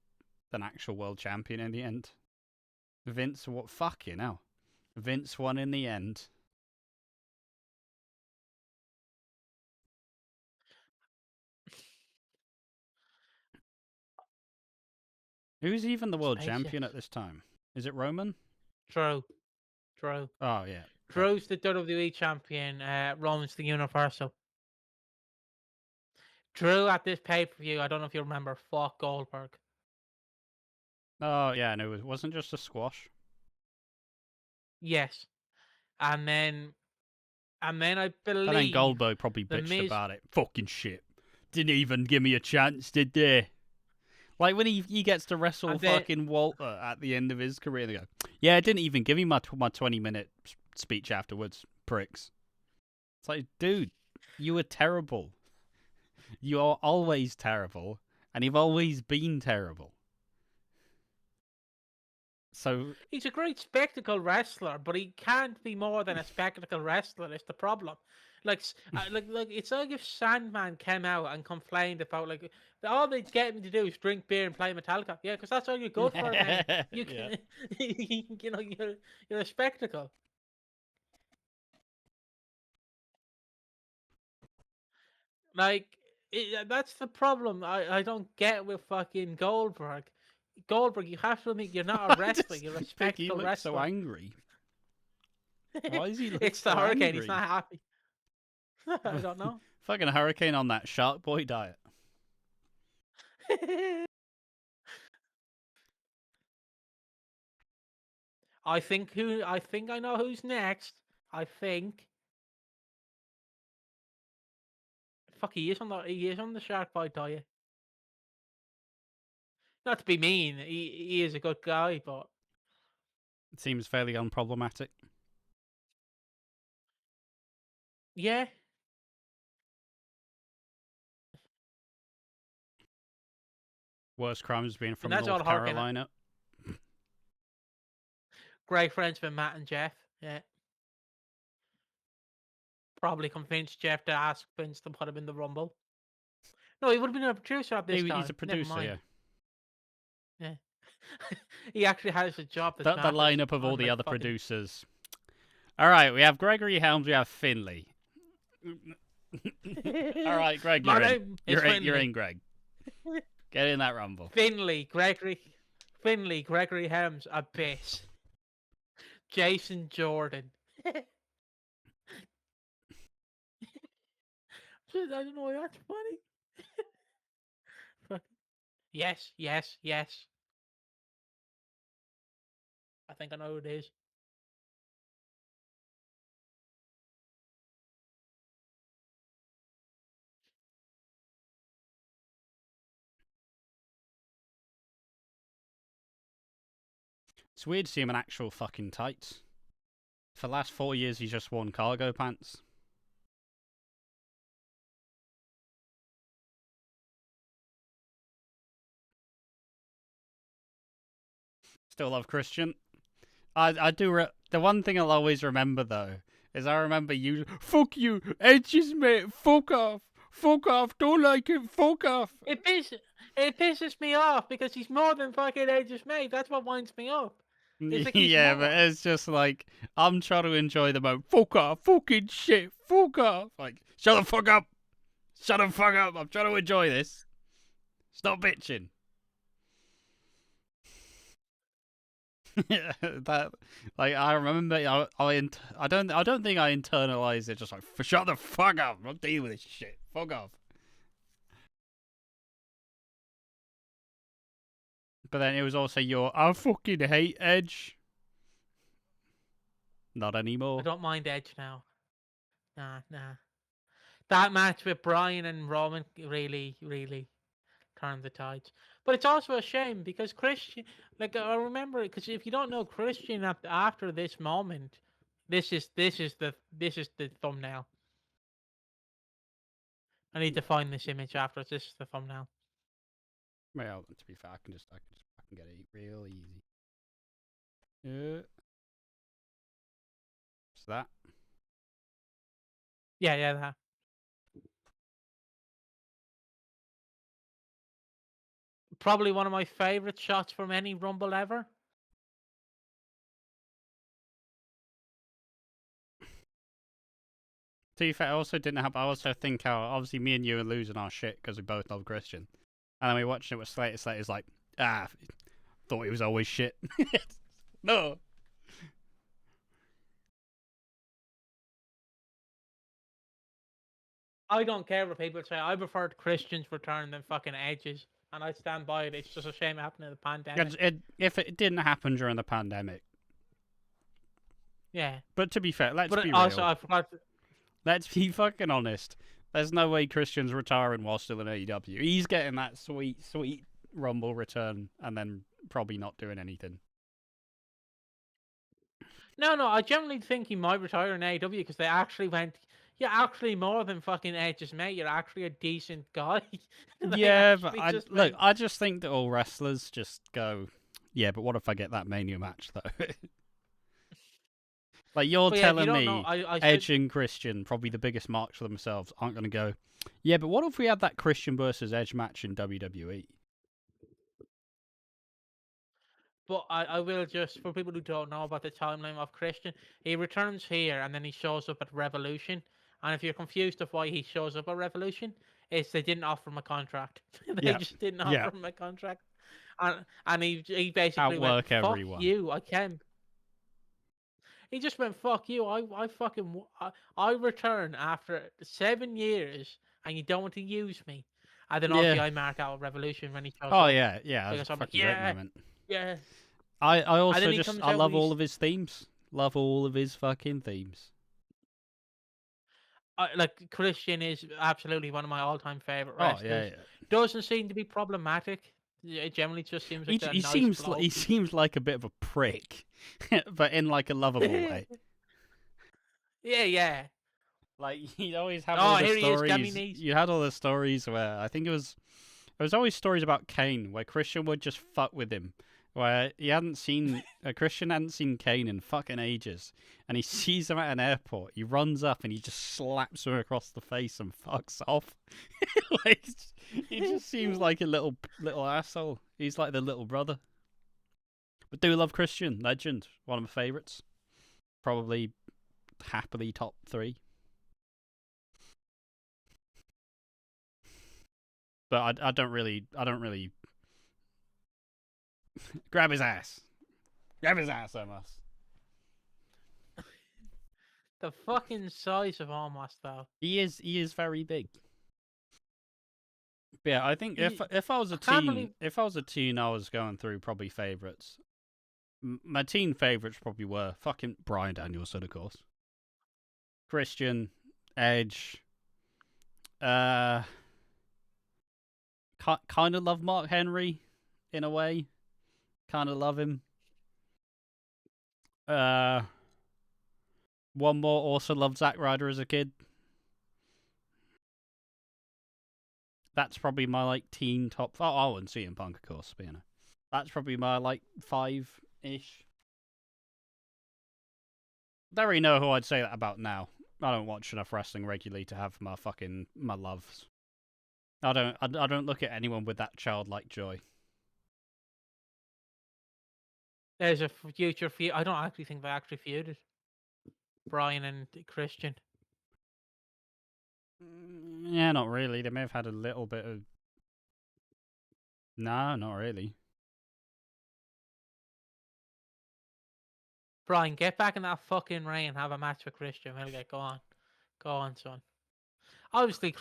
an actual world champion in the end. Vince, what fucking hell? Vince won in the end. Who's even the world champion at this time? Is it Roman? Drew. Oh, yeah. Drew's the WWE champion. Roman's the Universal. Drew at this pay-per-view, I don't know if you remember, fought Goldberg. Oh, yeah, and it wasn't just a squash. Yes. And then I believe... And then Goldberg probably bitched about it. Fucking shit. Didn't even give me a chance, did they? Like when he gets to wrestle fucking Walter at the end of his career, they go, yeah, I didn't even give him my 20-minute speech afterwards, pricks. It's like, dude, you were terrible. You are always terrible, and you've always been terrible. So he's a great spectacle wrestler, but he can't be more than a spectacle wrestler. Is the problem? Like it's like if Sandman came out and complained about like all they get him to do is drink beer and play Metallica. Yeah, because that's all you're good for, man. You can, you know, you're a spectacle. Like that's the problem. I don't get with fucking Goldberg. Goldberg, you have to admit you're not a wrestler. You're a spectacle he wrestler. So angry. Why is he looking It's the so hurricane. angry? He's not happy. I don't know. Fucking hurricane on that Shark Boy diet. I think I know who's next. I think. Fuck, he is on the shark bite diet. Not to be mean, he is a good guy, but It seems fairly unproblematic. yeah. Worst crimes being And from that's all North Harkin. Carolina. Great friends with Matt and Jeff. Yeah. Probably convinced Jeff to ask Vince to put him in the Rumble. No, he would have been a producer at this time. He's a Never producer, mind. yeah. Yeah. He actually has a job that The matters. lineup of all the unlike other fucking... producers. All right, we have Gregory Helms, we have Finley. All right, Greg, My you're in. name is You're in, Finley. Greg. Get in that Rumble. Finley, Gregory Helms, Abyss. Jason Jordan. I don't know why that's funny. Yes. I think I know who it is. It's weird to see him in actual fucking tights. For the last 4 years, he's just worn cargo pants. Still love Christian. I do. The one thing I'll always remember though is I remember you. Fuck you, Edge's mate. Fuck off. Fuck off. Don't like it. Fuck off. It pisses me off because he's more than fucking Edge's mate. That's what winds me up. It's like Yeah, but it's just like I'm trying to enjoy the moment. Fuck off. Fucking shit. Fuck off. Like shut the fuck up. Shut the fuck up. I'm trying to enjoy this. Stop bitching. That, like, I remember, I don't think I internalized it. Just like, shut the fuck up! I'm not dealing with this shit. Fuck off. But then it was also I fucking hate Edge. Not anymore. I don't mind Edge now. Nah. That match with Bryan and Roman really turned the tides. But it's also a shame because Christian, like I remember it, because if you don't know Christian after this moment, this is the thumbnail. I need to find this image after this is the thumbnail. Well, to be fair, I can just fucking get it real easy. What's that? Yeah, that. Probably one of my favorite shots from any Rumble ever. To be fair, I also didn't have. I also think how obviously me and you are losing our shit because we both love Christian, and then we watched it with Slater. Slater's like, thought he was always shit. No. I don't care what people say. I preferred Christian's return than fucking Edge's, and I stand by it. It's just a shame it happened in the pandemic. If it didn't happen during the pandemic. Yeah. But to be fair, let's be also, real. I forgot. Let's be fucking honest. There's no way Christian's retiring while still in AEW. He's getting that sweet Rumble return and then probably not doing anything. No, I generally think he might retire in AEW because they actually went, you're actually more than fucking Edge's mate. You're actually a decent guy. Yeah, but I just think that all wrestlers just go, yeah, but what if I get that Mania match, though? Like, you're telling me Edge and Christian, probably the biggest marks for themselves, aren't going to go, yeah, but what if we had that Christian versus Edge match in WWE? But I will just, for people who don't know about the timeline of Christian, he returns here and then he shows up at Revolution. And if you're confused of why he shows up at Revolution, it's they didn't offer him a contract. They just didn't offer him a contract. And he basically went, fuck everyone. you, I can. He just went, fuck you, I return after 7 years and you don't want to use me. And then obviously I mark out Revolution when he shows up. Oh, yeah, Because I'm like, great moment. Yeah. I also I love all of his themes. Love all of his fucking themes. like Christian is absolutely one of my all-time favorite Oh yeah, wrestlers. yeah. Doesn't seem to be problematic. It generally just seems like a He nice seems bloke. he seems like a bit of a prick, but in like a lovable way. Yeah, yeah. Like you'd always have all Oh, the here he is, got me stories. knees. You had all the stories where I think it was always stories about Kane where Christian would just fuck with him. Where he hadn't seen Christian hadn't seen Kane in fucking ages, and he sees him at an airport. He runs up and he just slaps him across the face and fucks off. Like he just seems like a little asshole. He's like the little brother. But do love Christian, legend, one of my favourites. Probably happily top 3. But I don't really grab his ass. Grab his ass, I must. The fucking size of Almost though. He is very big. But yeah, I think if I was a I can't teen, believe I was going through probably favourites. My teen favourites probably were fucking Bryan Danielson, of course. Christian, Edge. Kind of love Mark Henry in a way. Kind of love him. One more also loved Zack Ryder as a kid. That's probably my like teen top. Oh, and CM Punk, of course. But, you know, that's probably my like 5-ish. Don't really know who I'd say that about now. I don't watch enough wrestling regularly to have my loves. I don't look at anyone with that childlike joy. there's a future feud. I don't actually think they actually feuded. Brian and Christian. Yeah, not really. They may have had a little bit of. No, not really. Brian, get back in that fucking ring and have a match with Christian. We'll get go on, son. Obviously,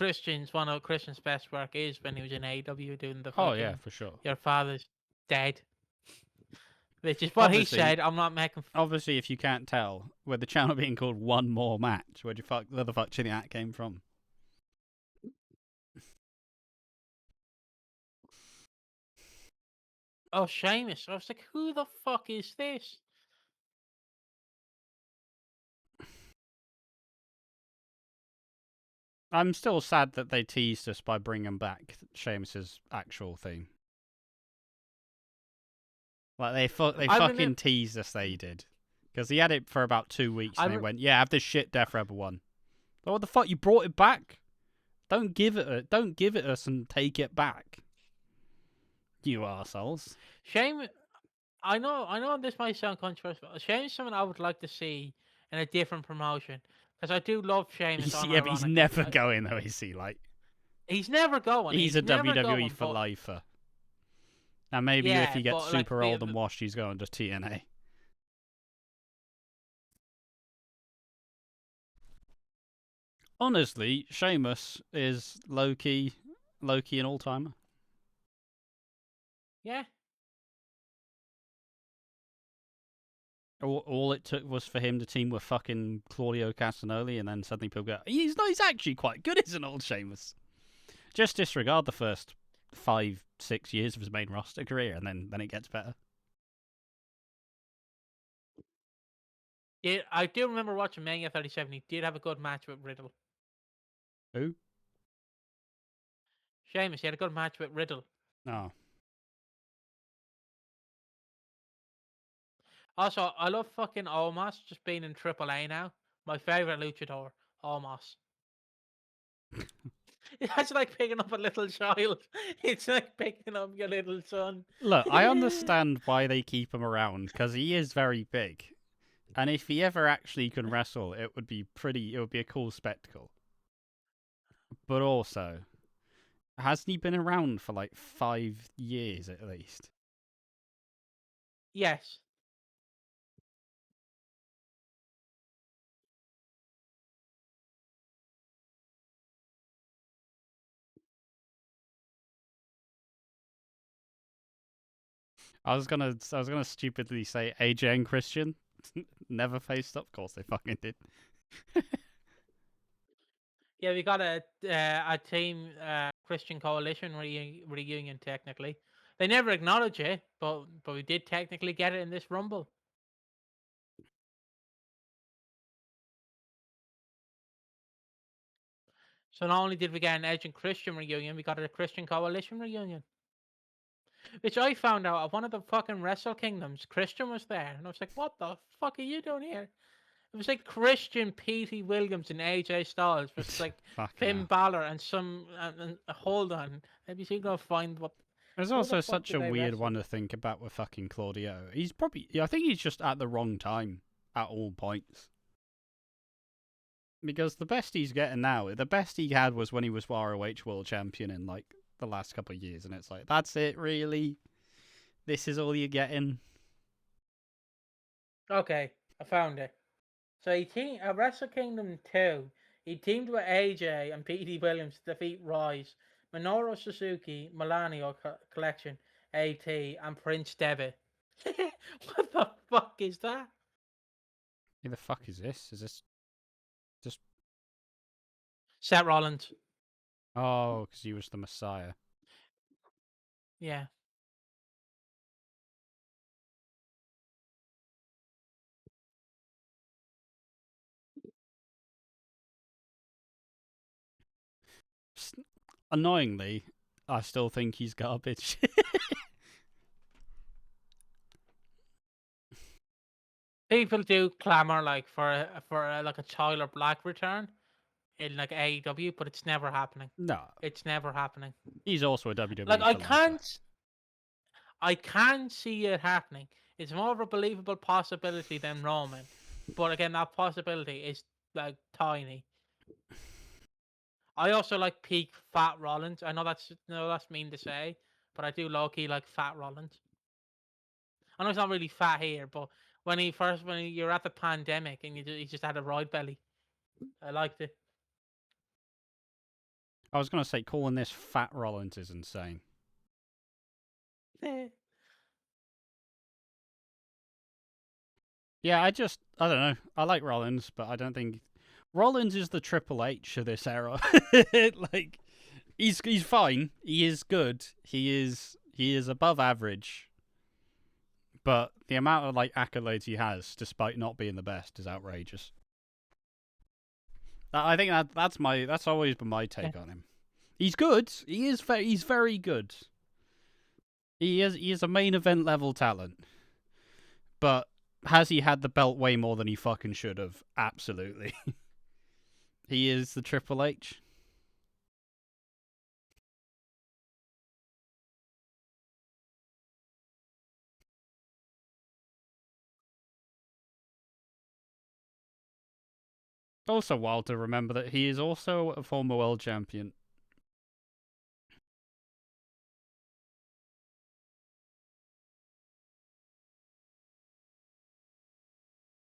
one of Christian's best work is when he was in AEW doing the Oh yeah, fucking for sure. "Your father's dead," which is what he Obviously, said. I'm not making. obviously, if you can't tell, with the channel being called One More Match, where the fuck do you think that came from? Oh, Sheamus. I was like, who the fuck is this? I'm still sad that they teased us by bringing back Sheamus's actual theme. Like they fucking teased us. They did because he had it for about 2 weeks and they went, "Yeah, have this shit Death Rebel one." But what the fuck? You brought it back? Don't give it us and take it back. You arseholes. Sheamus. I know this might sound controversial. Sheamus is someone I would like to see in a different promotion because I do love Sheamus. Yeah, but he's never going though, is he? Like he's never going. he's a never WWE going, for but, lifer. Now maybe if yeah, he gets but super old and washed, he's going to TNA. Honestly, Sheamus is low key an all timer. yeah. All it took was for him to team with fucking Claudio Castagnoli, and then suddenly people go, he's actually quite good as an old Sheamus. Just disregard the first 5-6 years of his main roster career, and then it gets better. Yeah, I do remember watching Mania 37. He did have a good match with Riddle. Who? Sheamus, he had a good match with Riddle. Oh. Also, I love fucking Omos just being in AAA now. My favorite luchador, Omos. It's like picking up a little child. It's like picking up your little son. Look, I understand why they keep him around, because he is very big. And if he ever actually can wrestle, it would be a cool spectacle. But also, hasn't he been around for like 5 years at least? Yes. I was gonna stupidly say AJ and Christian never faced up. Of course they fucking did. Yeah, we got a team Christian Coalition reunion technically. They never acknowledge it, but we did technically get it in this Rumble. So not only did we get an Edge and Christian reunion, we got a Christian Coalition reunion. Which I found out at one of the fucking Wrestle Kingdoms. Christian was there, and I was like, "What the fuck are you doing here?" It was like Christian, Petey Williams, and AJ Styles versus like Fucking Finn hell. Balor and some. Hold on, maybe you go find what. There's Who the also fuck such did a they weird wrestle? one to think about with fucking Claudio. He's probably, I think he's just at the wrong time at all points. Because the best he's getting now, the best he had was when he was ROH World Champion in like the last couple of years, and it's like, that's it, really? This is all you're getting? Okay, I found it. So he teamed at Wrestle Kingdom 2. He teamed with AJ and Petey Williams to defeat Rise, Minoru Suzuki, Milano Collection, AT, and Prince Devitt. What the fuck is that? Who the fuck is this? Is this just... Seth Rollins. Oh, because he was the Messiah. Yeah. Annoyingly, I still think he's garbage. People do clamor like for like a Tyler Black return in like AEW, but it's never happening. No, It's never happening. he's also a Like WWE for lifer. I can see it happening. It's more of a believable possibility than Roman, but again, that possibility is like tiny. I also like peak Fat Rollins. I know that's mean to say, but I do low key like Fat Rollins. I know he's not really fat here, but you're at the pandemic and he just had a ride belly. I liked it. I was going to say, calling this Fat Rollins is insane. Yeah, I don't know. I like Rollins, but I don't think Rollins is the Triple H of this era. Like, he's fine. He is good. He is above average. But the amount of like accolades he has, despite not being the best, is outrageous. I think that's always been my take on him. He's good. He's very good. He is a main event level talent. But has he had the belt way more than he fucking should have? Absolutely. He is the Triple H. Also wild to remember that he is also a former world champion.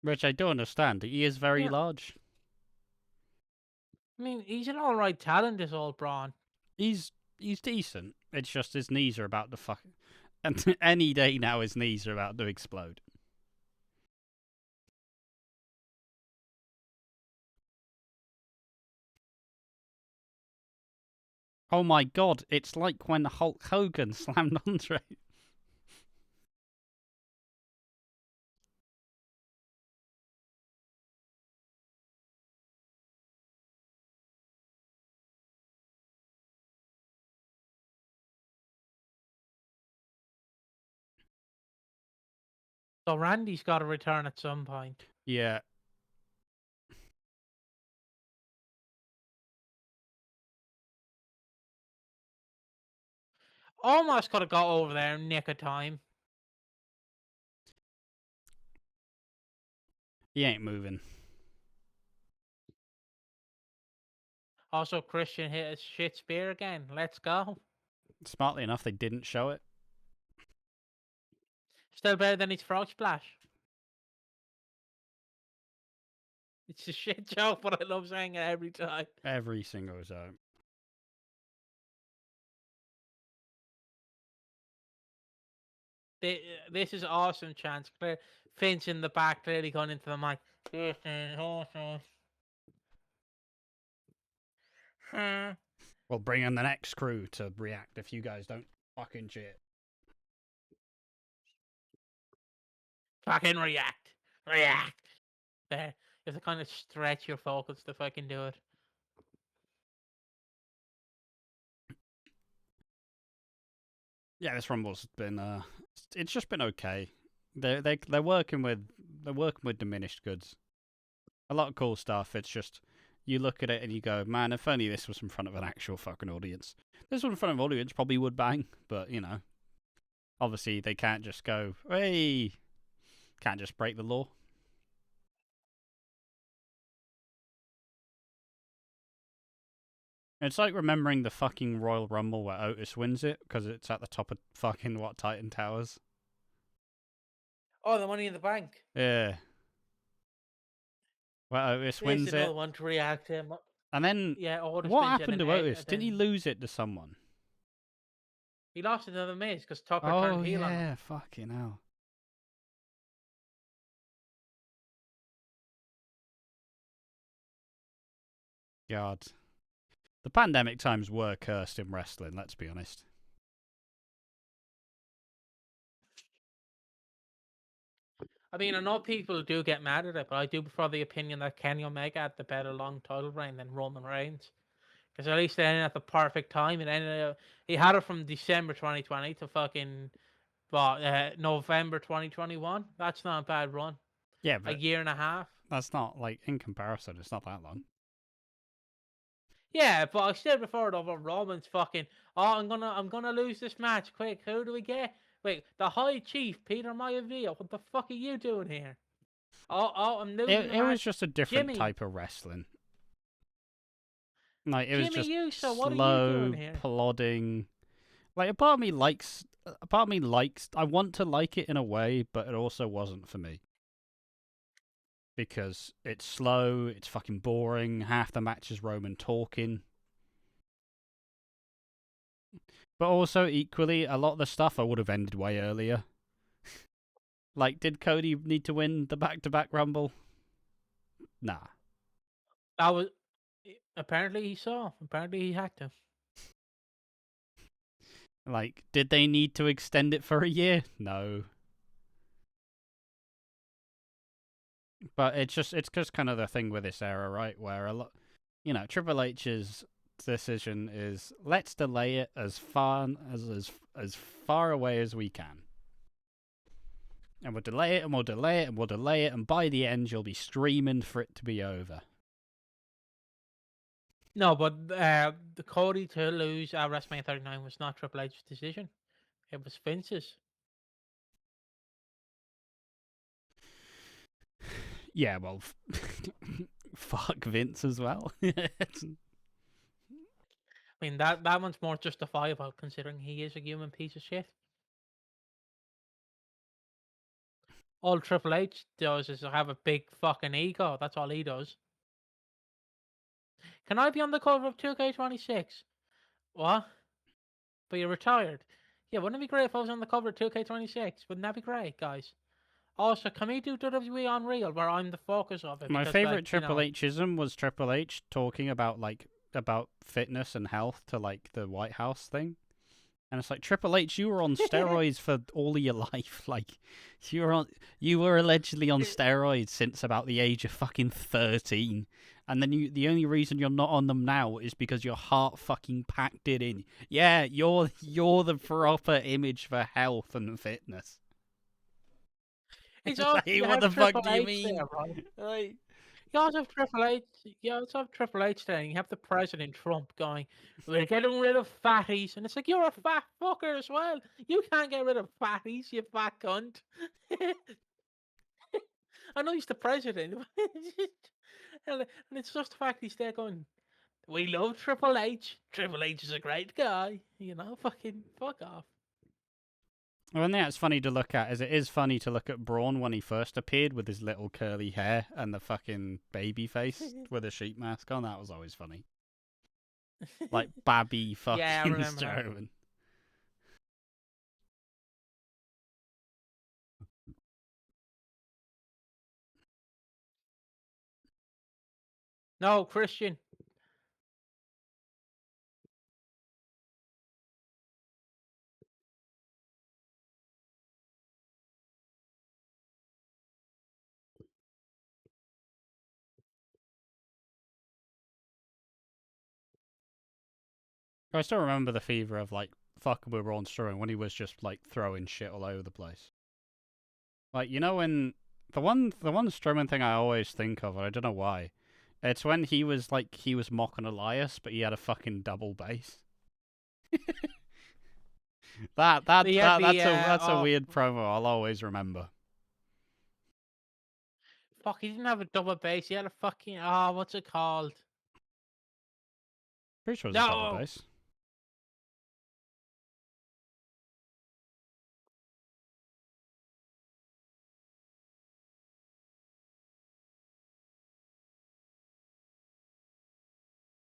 Which I do understand. He is very Yeah, large. I mean, he's an all right talent, this old Braun. He's decent. It's just his knees are about to fuck. And any day now, his knees are about to explode. Oh my god! It's like when Hulk Hogan slammed Andre. So Randy's got to return at some point. Yeah. Almost could have got over there in nick of time. He ain't moving. Also, Christian hit his shit spear again. Let's go. Smartly enough, they didn't show it. Still better than his frog splash. It's a shit joke, but I love saying it every time. Every single time. This is awesome chance. Finch in the back, clearly going into the mic. We'll bring in the next crew to react if you guys don't fucking shit. Fucking react. React. There. You have to kind of stretch your focus to fucking do it. Yeah, this Rumble's been it's just been okay. They're working with diminished goods. A lot of cool stuff. It's just you look at it and you go, man, if only this was in front of an actual fucking audience. This one in front of an audience probably would bang, but you know, obviously they can't just go, hey, can't just break the law. It's like remembering the fucking Royal Rumble where Otis wins it because it's at the top of fucking what Titan Towers. Oh, the Money in the Bank. Yeah. Where Otis There's wins another it. one to react to. And then Yeah, Otis what wins it, happened and to Otis? then Didn't he lose it to someone? he lost it to the Miz because Tucker Oh turned heel on him. yeah, fucking hell. God. The pandemic times were cursed in wrestling, let's be honest. I mean, I know people do get mad at it, but I do prefer the opinion that Kenny Omega had the better long title reign than Roman Reigns. Because at least it ended at the perfect time. It ended. He had it from December 2020 to fucking November 2021. That's not a bad run. Yeah, A but year and a half. that's not, like, in comparison, it's not that long. Yeah, but I still prefer it over Roman's fucking. Oh, I'm gonna lose this match. Quick, who do we get? Wait, the High Chief, Peter Maivia. What the fuck are you doing here? I'm losing the It was match. just a different Jimmy, type of wrestling. Like, it was Jimmy just Uso, what are you doing slow, here? plodding. Like, a part of me likes. I want to like it in a way, but it also wasn't for me. Because it's slow, it's fucking boring, half the match is Roman talking. But also, equally, a lot of the stuff I would have ended way earlier. Like, did Cody need to win the back-to-back Rumble? Nah. That was apparently he saw. Apparently he had to. Like, did they need to extend it for a year? No. But it's just kind of the thing with this era, right? Where a lot, Triple H's decision is let's delay it as far away as we can. And we'll delay it, and we'll delay it, and we'll delay it, and by the end, you'll be streaming for it to be over. No, but the Cody to lose at WrestleMania 39 was not Triple H's decision. It was Vince's. Yeah, well, fuck Vince as well. I mean, that one's more justifiable considering he is a human piece of shit. All Triple H does is have a big fucking ego. That's all he does. Can I be on the cover of 2K26? What? But you're retired. Yeah, wouldn't it be great if I was on the cover of 2K26? Wouldn't that be great, guys? Also, can we do WWE Unreal where I'm the focus of it? My Because, favorite like, Triple Hism was Triple H talking about fitness and health to like the White House thing. And it's like, Triple H, you were on steroids for all of your life. Like, you were allegedly on steroids since about the age of fucking 13. And then the only reason you're not on them now is because your heart fucking packed it in. Yeah, you're the proper image for health and fitness. It's It's all, like, you what have the fuck Triple do you H mean? there, right? Like, You also have Triple H. You also have Triple H there. And you have the President Trump going, "We're getting rid of fatties," and it's like you're a fat fucker as well. You can't get rid of fatties, you fat cunt. I know he's the president, and it's just the fact he's there going, "We love Triple H. Triple H is a great guy." Fucking fuck off. one thing that's funny to look at is it is funny to look at Braun when he first appeared with his little curly hair and the fucking baby face with a sheep mask on. That was always funny. Like Babby Yeah, I fucking remember that. Strowman. No, Christian. I still remember the fever of like fucking with Braun Strowman when he was just like throwing shit all over the place. Like when the one Strowman thing I always think of, and I don't know why, it's when he was mocking Elias, but he had a fucking double bass. that that They had that the that's a oh weird promo I'll always remember. fuck, he didn't have a double bass. He had a fucking what's it called? Pretty sure it was a double No, bass.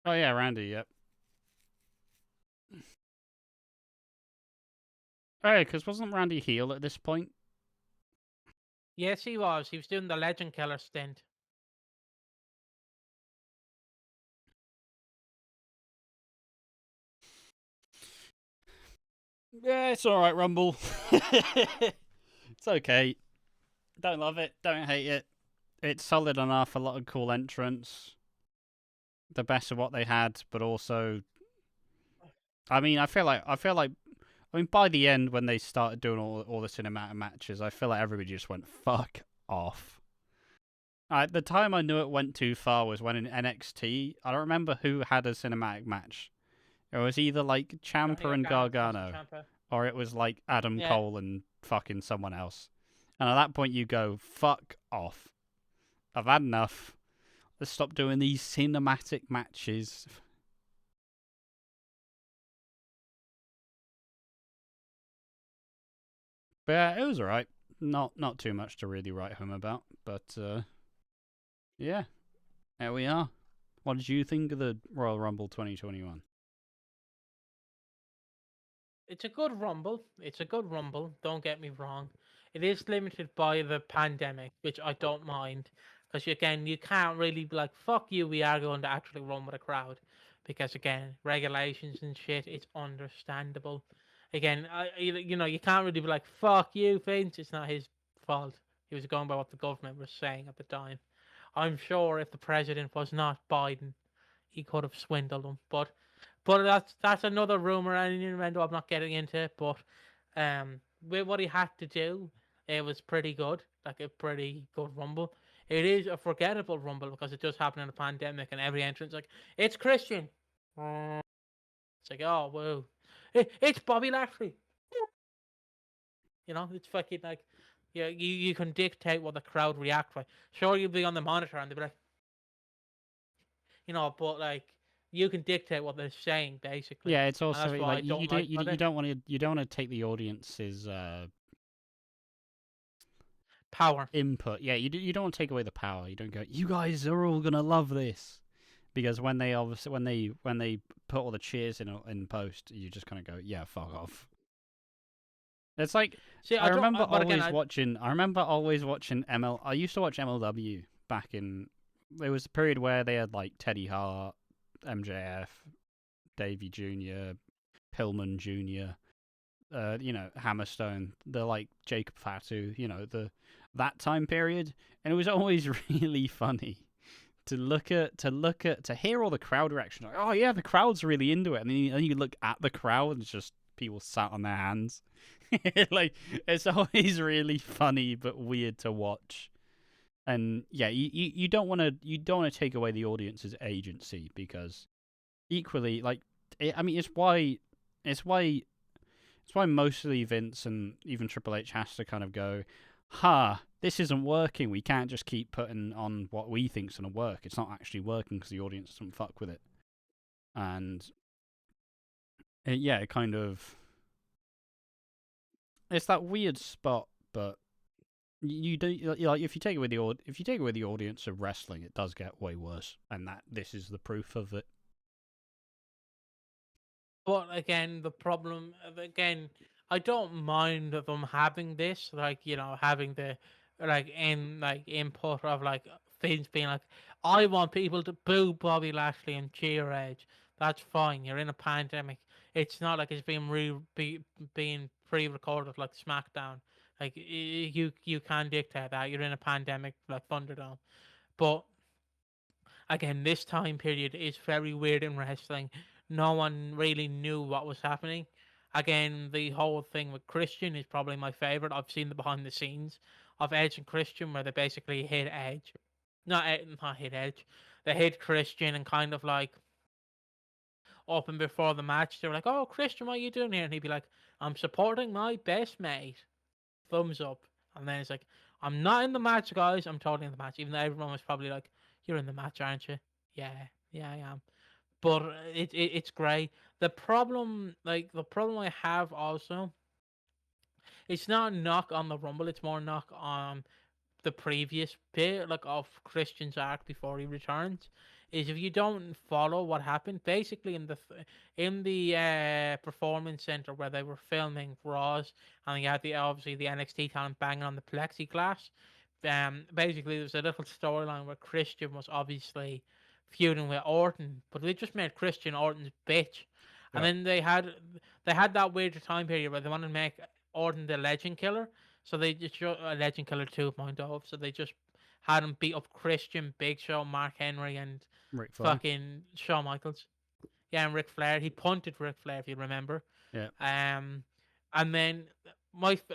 Oh yeah, Randy. Yep. Oh, because wasn't Randy heel at this point? yes he was. He was doing the Legend Killer stint. Yeah, it's all right, Rumble. It's okay. Don't love it. Don't hate it. It's solid enough. A lot of cool entrants. The best of what they had, but also, I mean, I mean, by the end when they started doing all the cinematic matches, I feel like everybody just went fuck off. The time I knew it went too far was when in NXT. I don't remember who had a cinematic match. It was either like Johnny Ciampa and Gargano, Tommaso Gargano, Ciampa. or it was like Adam Yeah, Cole and fucking someone else. And at that point, you go fuck off. I've had enough. Let's stop doing these cinematic matches. But yeah, it was alright. Not too much to really write home about. But yeah, there we are. What did you think of the Royal Rumble 2021? it's a good rumble. It's a good rumble. Don't get me wrong. It is limited by the pandemic, which I don't mind, because again, you can't really be like, "Fuck you." We are going to actually run with a crowd, because again, regulations and shit. It's understandable. Again, you can't really be like, "Fuck you, Vince." It's not his fault. He was going by what the government was saying at the time. I'm sure if the president was not Biden, he could have swindled them. But that's another rumor and innuendo I'm not getting into. But with what he had to do, it was pretty good, like a pretty good rumble. It is a forgettable rumble because it just happened in a pandemic, and every entrance like it's Christian. It's like oh whoa, it's Bobby Lashley. It's fucking like yeah, you can dictate what the crowd react by. Sure, you'll be on the monitor and they'll be like, but like you can dictate what they're saying basically, Yeah, it's and also that's what I like you don't don't like you, about you it. don't want to you don't want to take the audience's Power. input. Yeah, you don't want to take away the power. You don't go. You guys are all gonna love this because when they obviously when they put all the cheers in post, you just kind of go, yeah, fuck off. It's like See, I I don't. remember But again, always watching. I remember always watching ML. I used to watch MLW back in. There was a period where they had like Teddy Hart, MJF, Davey Jr., Pillman Jr., Hammerstone, the like Jacob Fatu, that time period, and it was always really funny to hear all the crowd reaction. Like, oh yeah, the crowd's really into it, and then you look at the crowd and it's just people sat on their hands. Like it's always really funny but weird to watch. And yeah, you don't want to take away the audience's agency because equally, like, I mean, it's why mostly Vince and even Triple H has to kind of go, this isn't working. We can't just keep putting on what we think's going to work. It's not actually working because the audience doesn't fuck with it. And yeah, it kind of it's that weird spot, but you do like if you take it with the audience of wrestling, it does get way worse, and this is the proof of it. but again, the problem again, I don't mind them having this, like having the like in like input of like Vince being like, I want people to boo Bobby Lashley and cheer Edge. That's fine. You're in a pandemic. It's not like it's being pre-recorded like SmackDown. Like you can dictate that. You're in a pandemic like Thunderdome, but again, this time period is very weird in wrestling. no one really knew what was happening. Again, the whole thing with Christian is probably my favorite. I've seen the behind the scenes of Edge and Christian where they basically hit Edge, not hit Edge. They hit Christian and kind of like up and before the match, they were like, "Oh, Christian, what are you doing here?" And he'd be like, "I'm supporting my best mate." Thumbs up. And then it's like, "I'm not in the match, guys. I'm totally in the match." Even though everyone was probably like, "You're in the match, aren't you?" Yeah, yeah, I am. But it's great. The problem I have also, it's not a knock on the Rumble. It's more a knock on the previous bit, like of Christian's arc before he returns, is if you don't follow what happened, basically in the performance center where they were filming Raws, and you had the obviously the NXT talent banging on the plexiglass. Basically there was a little storyline where Christian was obviously feuding with Orton, but they just made Christian Orton's bitch, and Yep. then they had that weird time period where they wanted to make Orton the Legend Killer, so they just show a Legend Killer 2.0. So they just had him beat up Christian, Big Show, Mark Henry, and Ric Flair. fucking Shawn Michaels. Yeah, and Ric Flair. He punted Ric Flair, if you remember. Yeah. Um, and then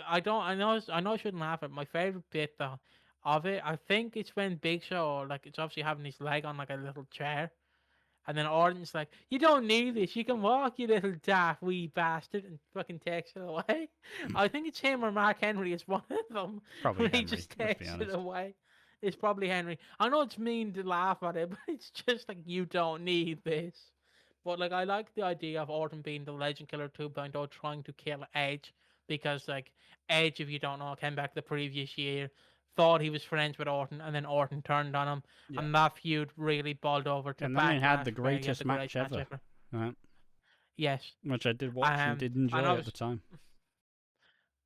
I don't I know I shouldn't laugh at my favorite bit though of it. I think it's when Big Show, like, it's obviously having his leg on like a little chair, and then Orton's like, "You don't need this. You can walk, you little daft wee bastard," and fucking takes it away. I think it's him or Mark Henry is one of them Probably where he Henry, just let's be takes it honest. away. It's probably Henry. I know it's mean to laugh at it, but it's just like, you don't need this. But like, I like the idea of Orton being the Legend Killer 2.0 trying to kill Edge, because like Edge, if you don't know, came back the previous year, thought he was friends with Orton, and then Orton turned on him, Yeah. and that feud really boiled over to And then they had Backlash, the where he had greatest the great match match ever, ever. right? Yes. Which I did watch and Um, did and enjoy at the obviously, time.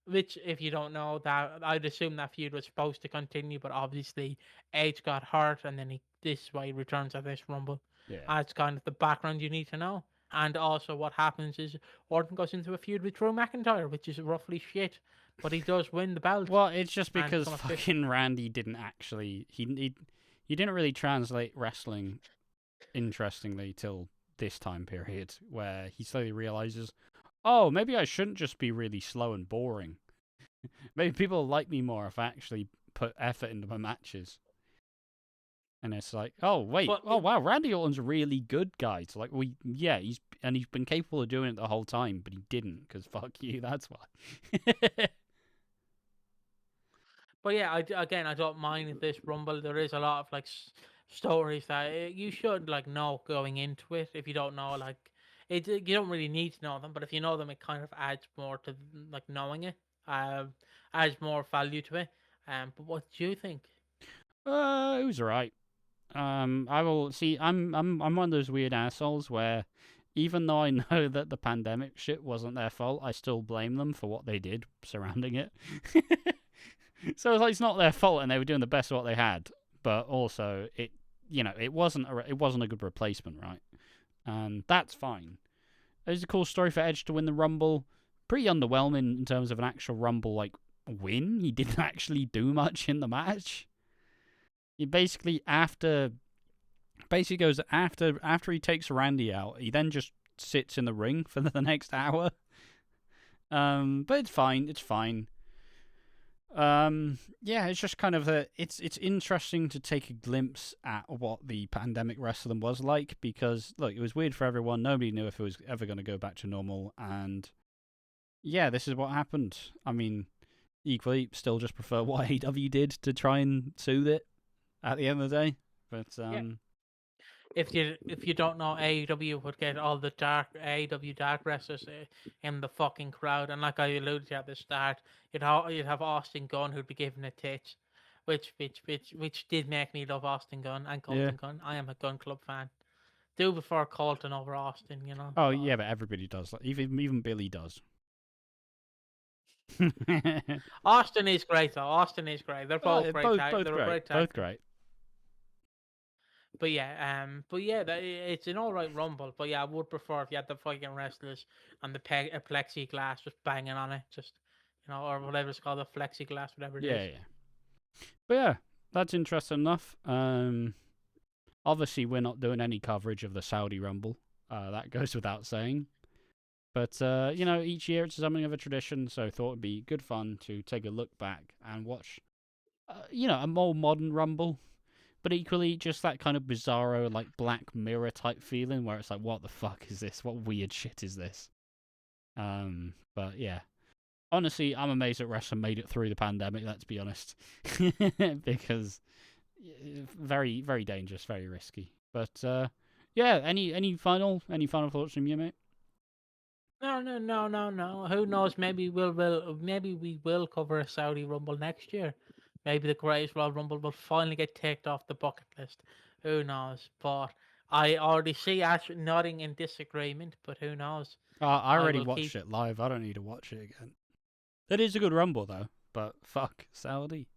which, if you don't know, that I'd assume that feud was supposed to continue, but obviously Edge got hurt, and then this is why he returns at this Rumble. Yeah. That's kind of the background you need to know. And also, what happens is Orton goes into a feud with Drew McIntyre, which is roughly shit, but he does win the belt Well, it's just and because become official. fucking Randy didn't actually he didn't really translate wrestling interestingly till this time period where he slowly realizes, oh, maybe I shouldn't just be really slow and boring. Maybe people like me more if I actually put effort into my matches. And it's like, oh wait, But oh wow, Randy Orton's a really good guy. So like, he's been capable of doing it the whole time, but he didn't because fuck you. That's why. But yeah, again, I don't mind this Rumble. There is a lot of like stories that you should like know going into it. If you don't know, like, you don't really need to know them, but if you know them, it kind of adds more to like knowing it. Adds more value to it. But what do you think? It was alright. I will see. I'm one of those weird assholes where, even though I know that the pandemic shit wasn't their fault, I still blame them for what they did surrounding it. So it's like it's not their fault, and they were doing the best of what they had. But also, it wasn't a good replacement, right? And that's fine. It was a cool story for Edge to win the Rumble. Pretty underwhelming in terms of an actual Rumble like win. He didn't actually do much in the match. He basically goes after he takes Randy out, he then just sits in the ring for the next hour. But it's fine. It's fine. Yeah, it's just kind of it's interesting to take a glimpse at what the pandemic wrestling was like, because look, it was weird for everyone. Nobody knew if it was ever going to go back to normal, and yeah, this is what happened. I mean, equally, still just prefer what AEW did to try and soothe it at the end of the day. But Yeah. If you don't know, AEW would get all the dark AEW dark wrestlers in the fucking crowd, and like I alluded to at the start, you'd have Austin Gunn who'd be giving a tits, which did make me love Austin Gunn and yeah. Colton Gunn. I am a Gun Club fan. Do prefer Colton over Austin, you know. Oh But yeah, but everybody does. Like, even Billy does. Austin is great though. Austin is great. They're both great tag. Both They're a great. great tag Both team. great. But yeah, it's an alright Rumble. But yeah, I would prefer if you had the fucking wrestlers and the plexiglass just banging on it, just, or whatever it's called, the flexiglass, whatever it is. Yeah. But yeah, that's interesting enough. Obviously, we're not doing any coverage of the Saudi Rumble. That goes without saying. But each year it's something of a tradition, so I thought it'd be good fun to take a look back and watch, a more modern Rumble, but equally just that kind of bizarro, like Black Mirror type feeling where it's like, what the fuck is this? What weird shit is this? But yeah, honestly, I'm amazed that wrestling made it through the pandemic. Let's be honest, because very, very dangerous, very risky. But yeah, any final thoughts from you, mate? No, no, no, no, no. Who knows? Maybe we will cover a Saudi Rumble next year. Maybe the Greatest Royal Rumble will finally get ticked off the bucket list. Who knows? But I already see Ash nodding in disagreement. But who knows? I I already will watched keep. it live. I don't need to watch it again. It is a good Rumble though, but fuck Saudi.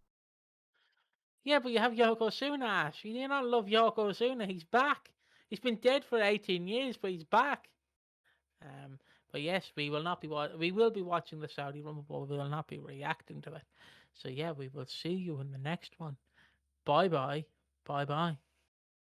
Yeah, but you have Yokozuna, Ash. You do not love Yokozuna. He's back. He's been dead for 18 years, but he's back. Um, but yes, we will not be we will be watching the Saudi Rumble, but we will not be reacting to it. So yeah, we will see you in the next one. Bye bye. Bye bye.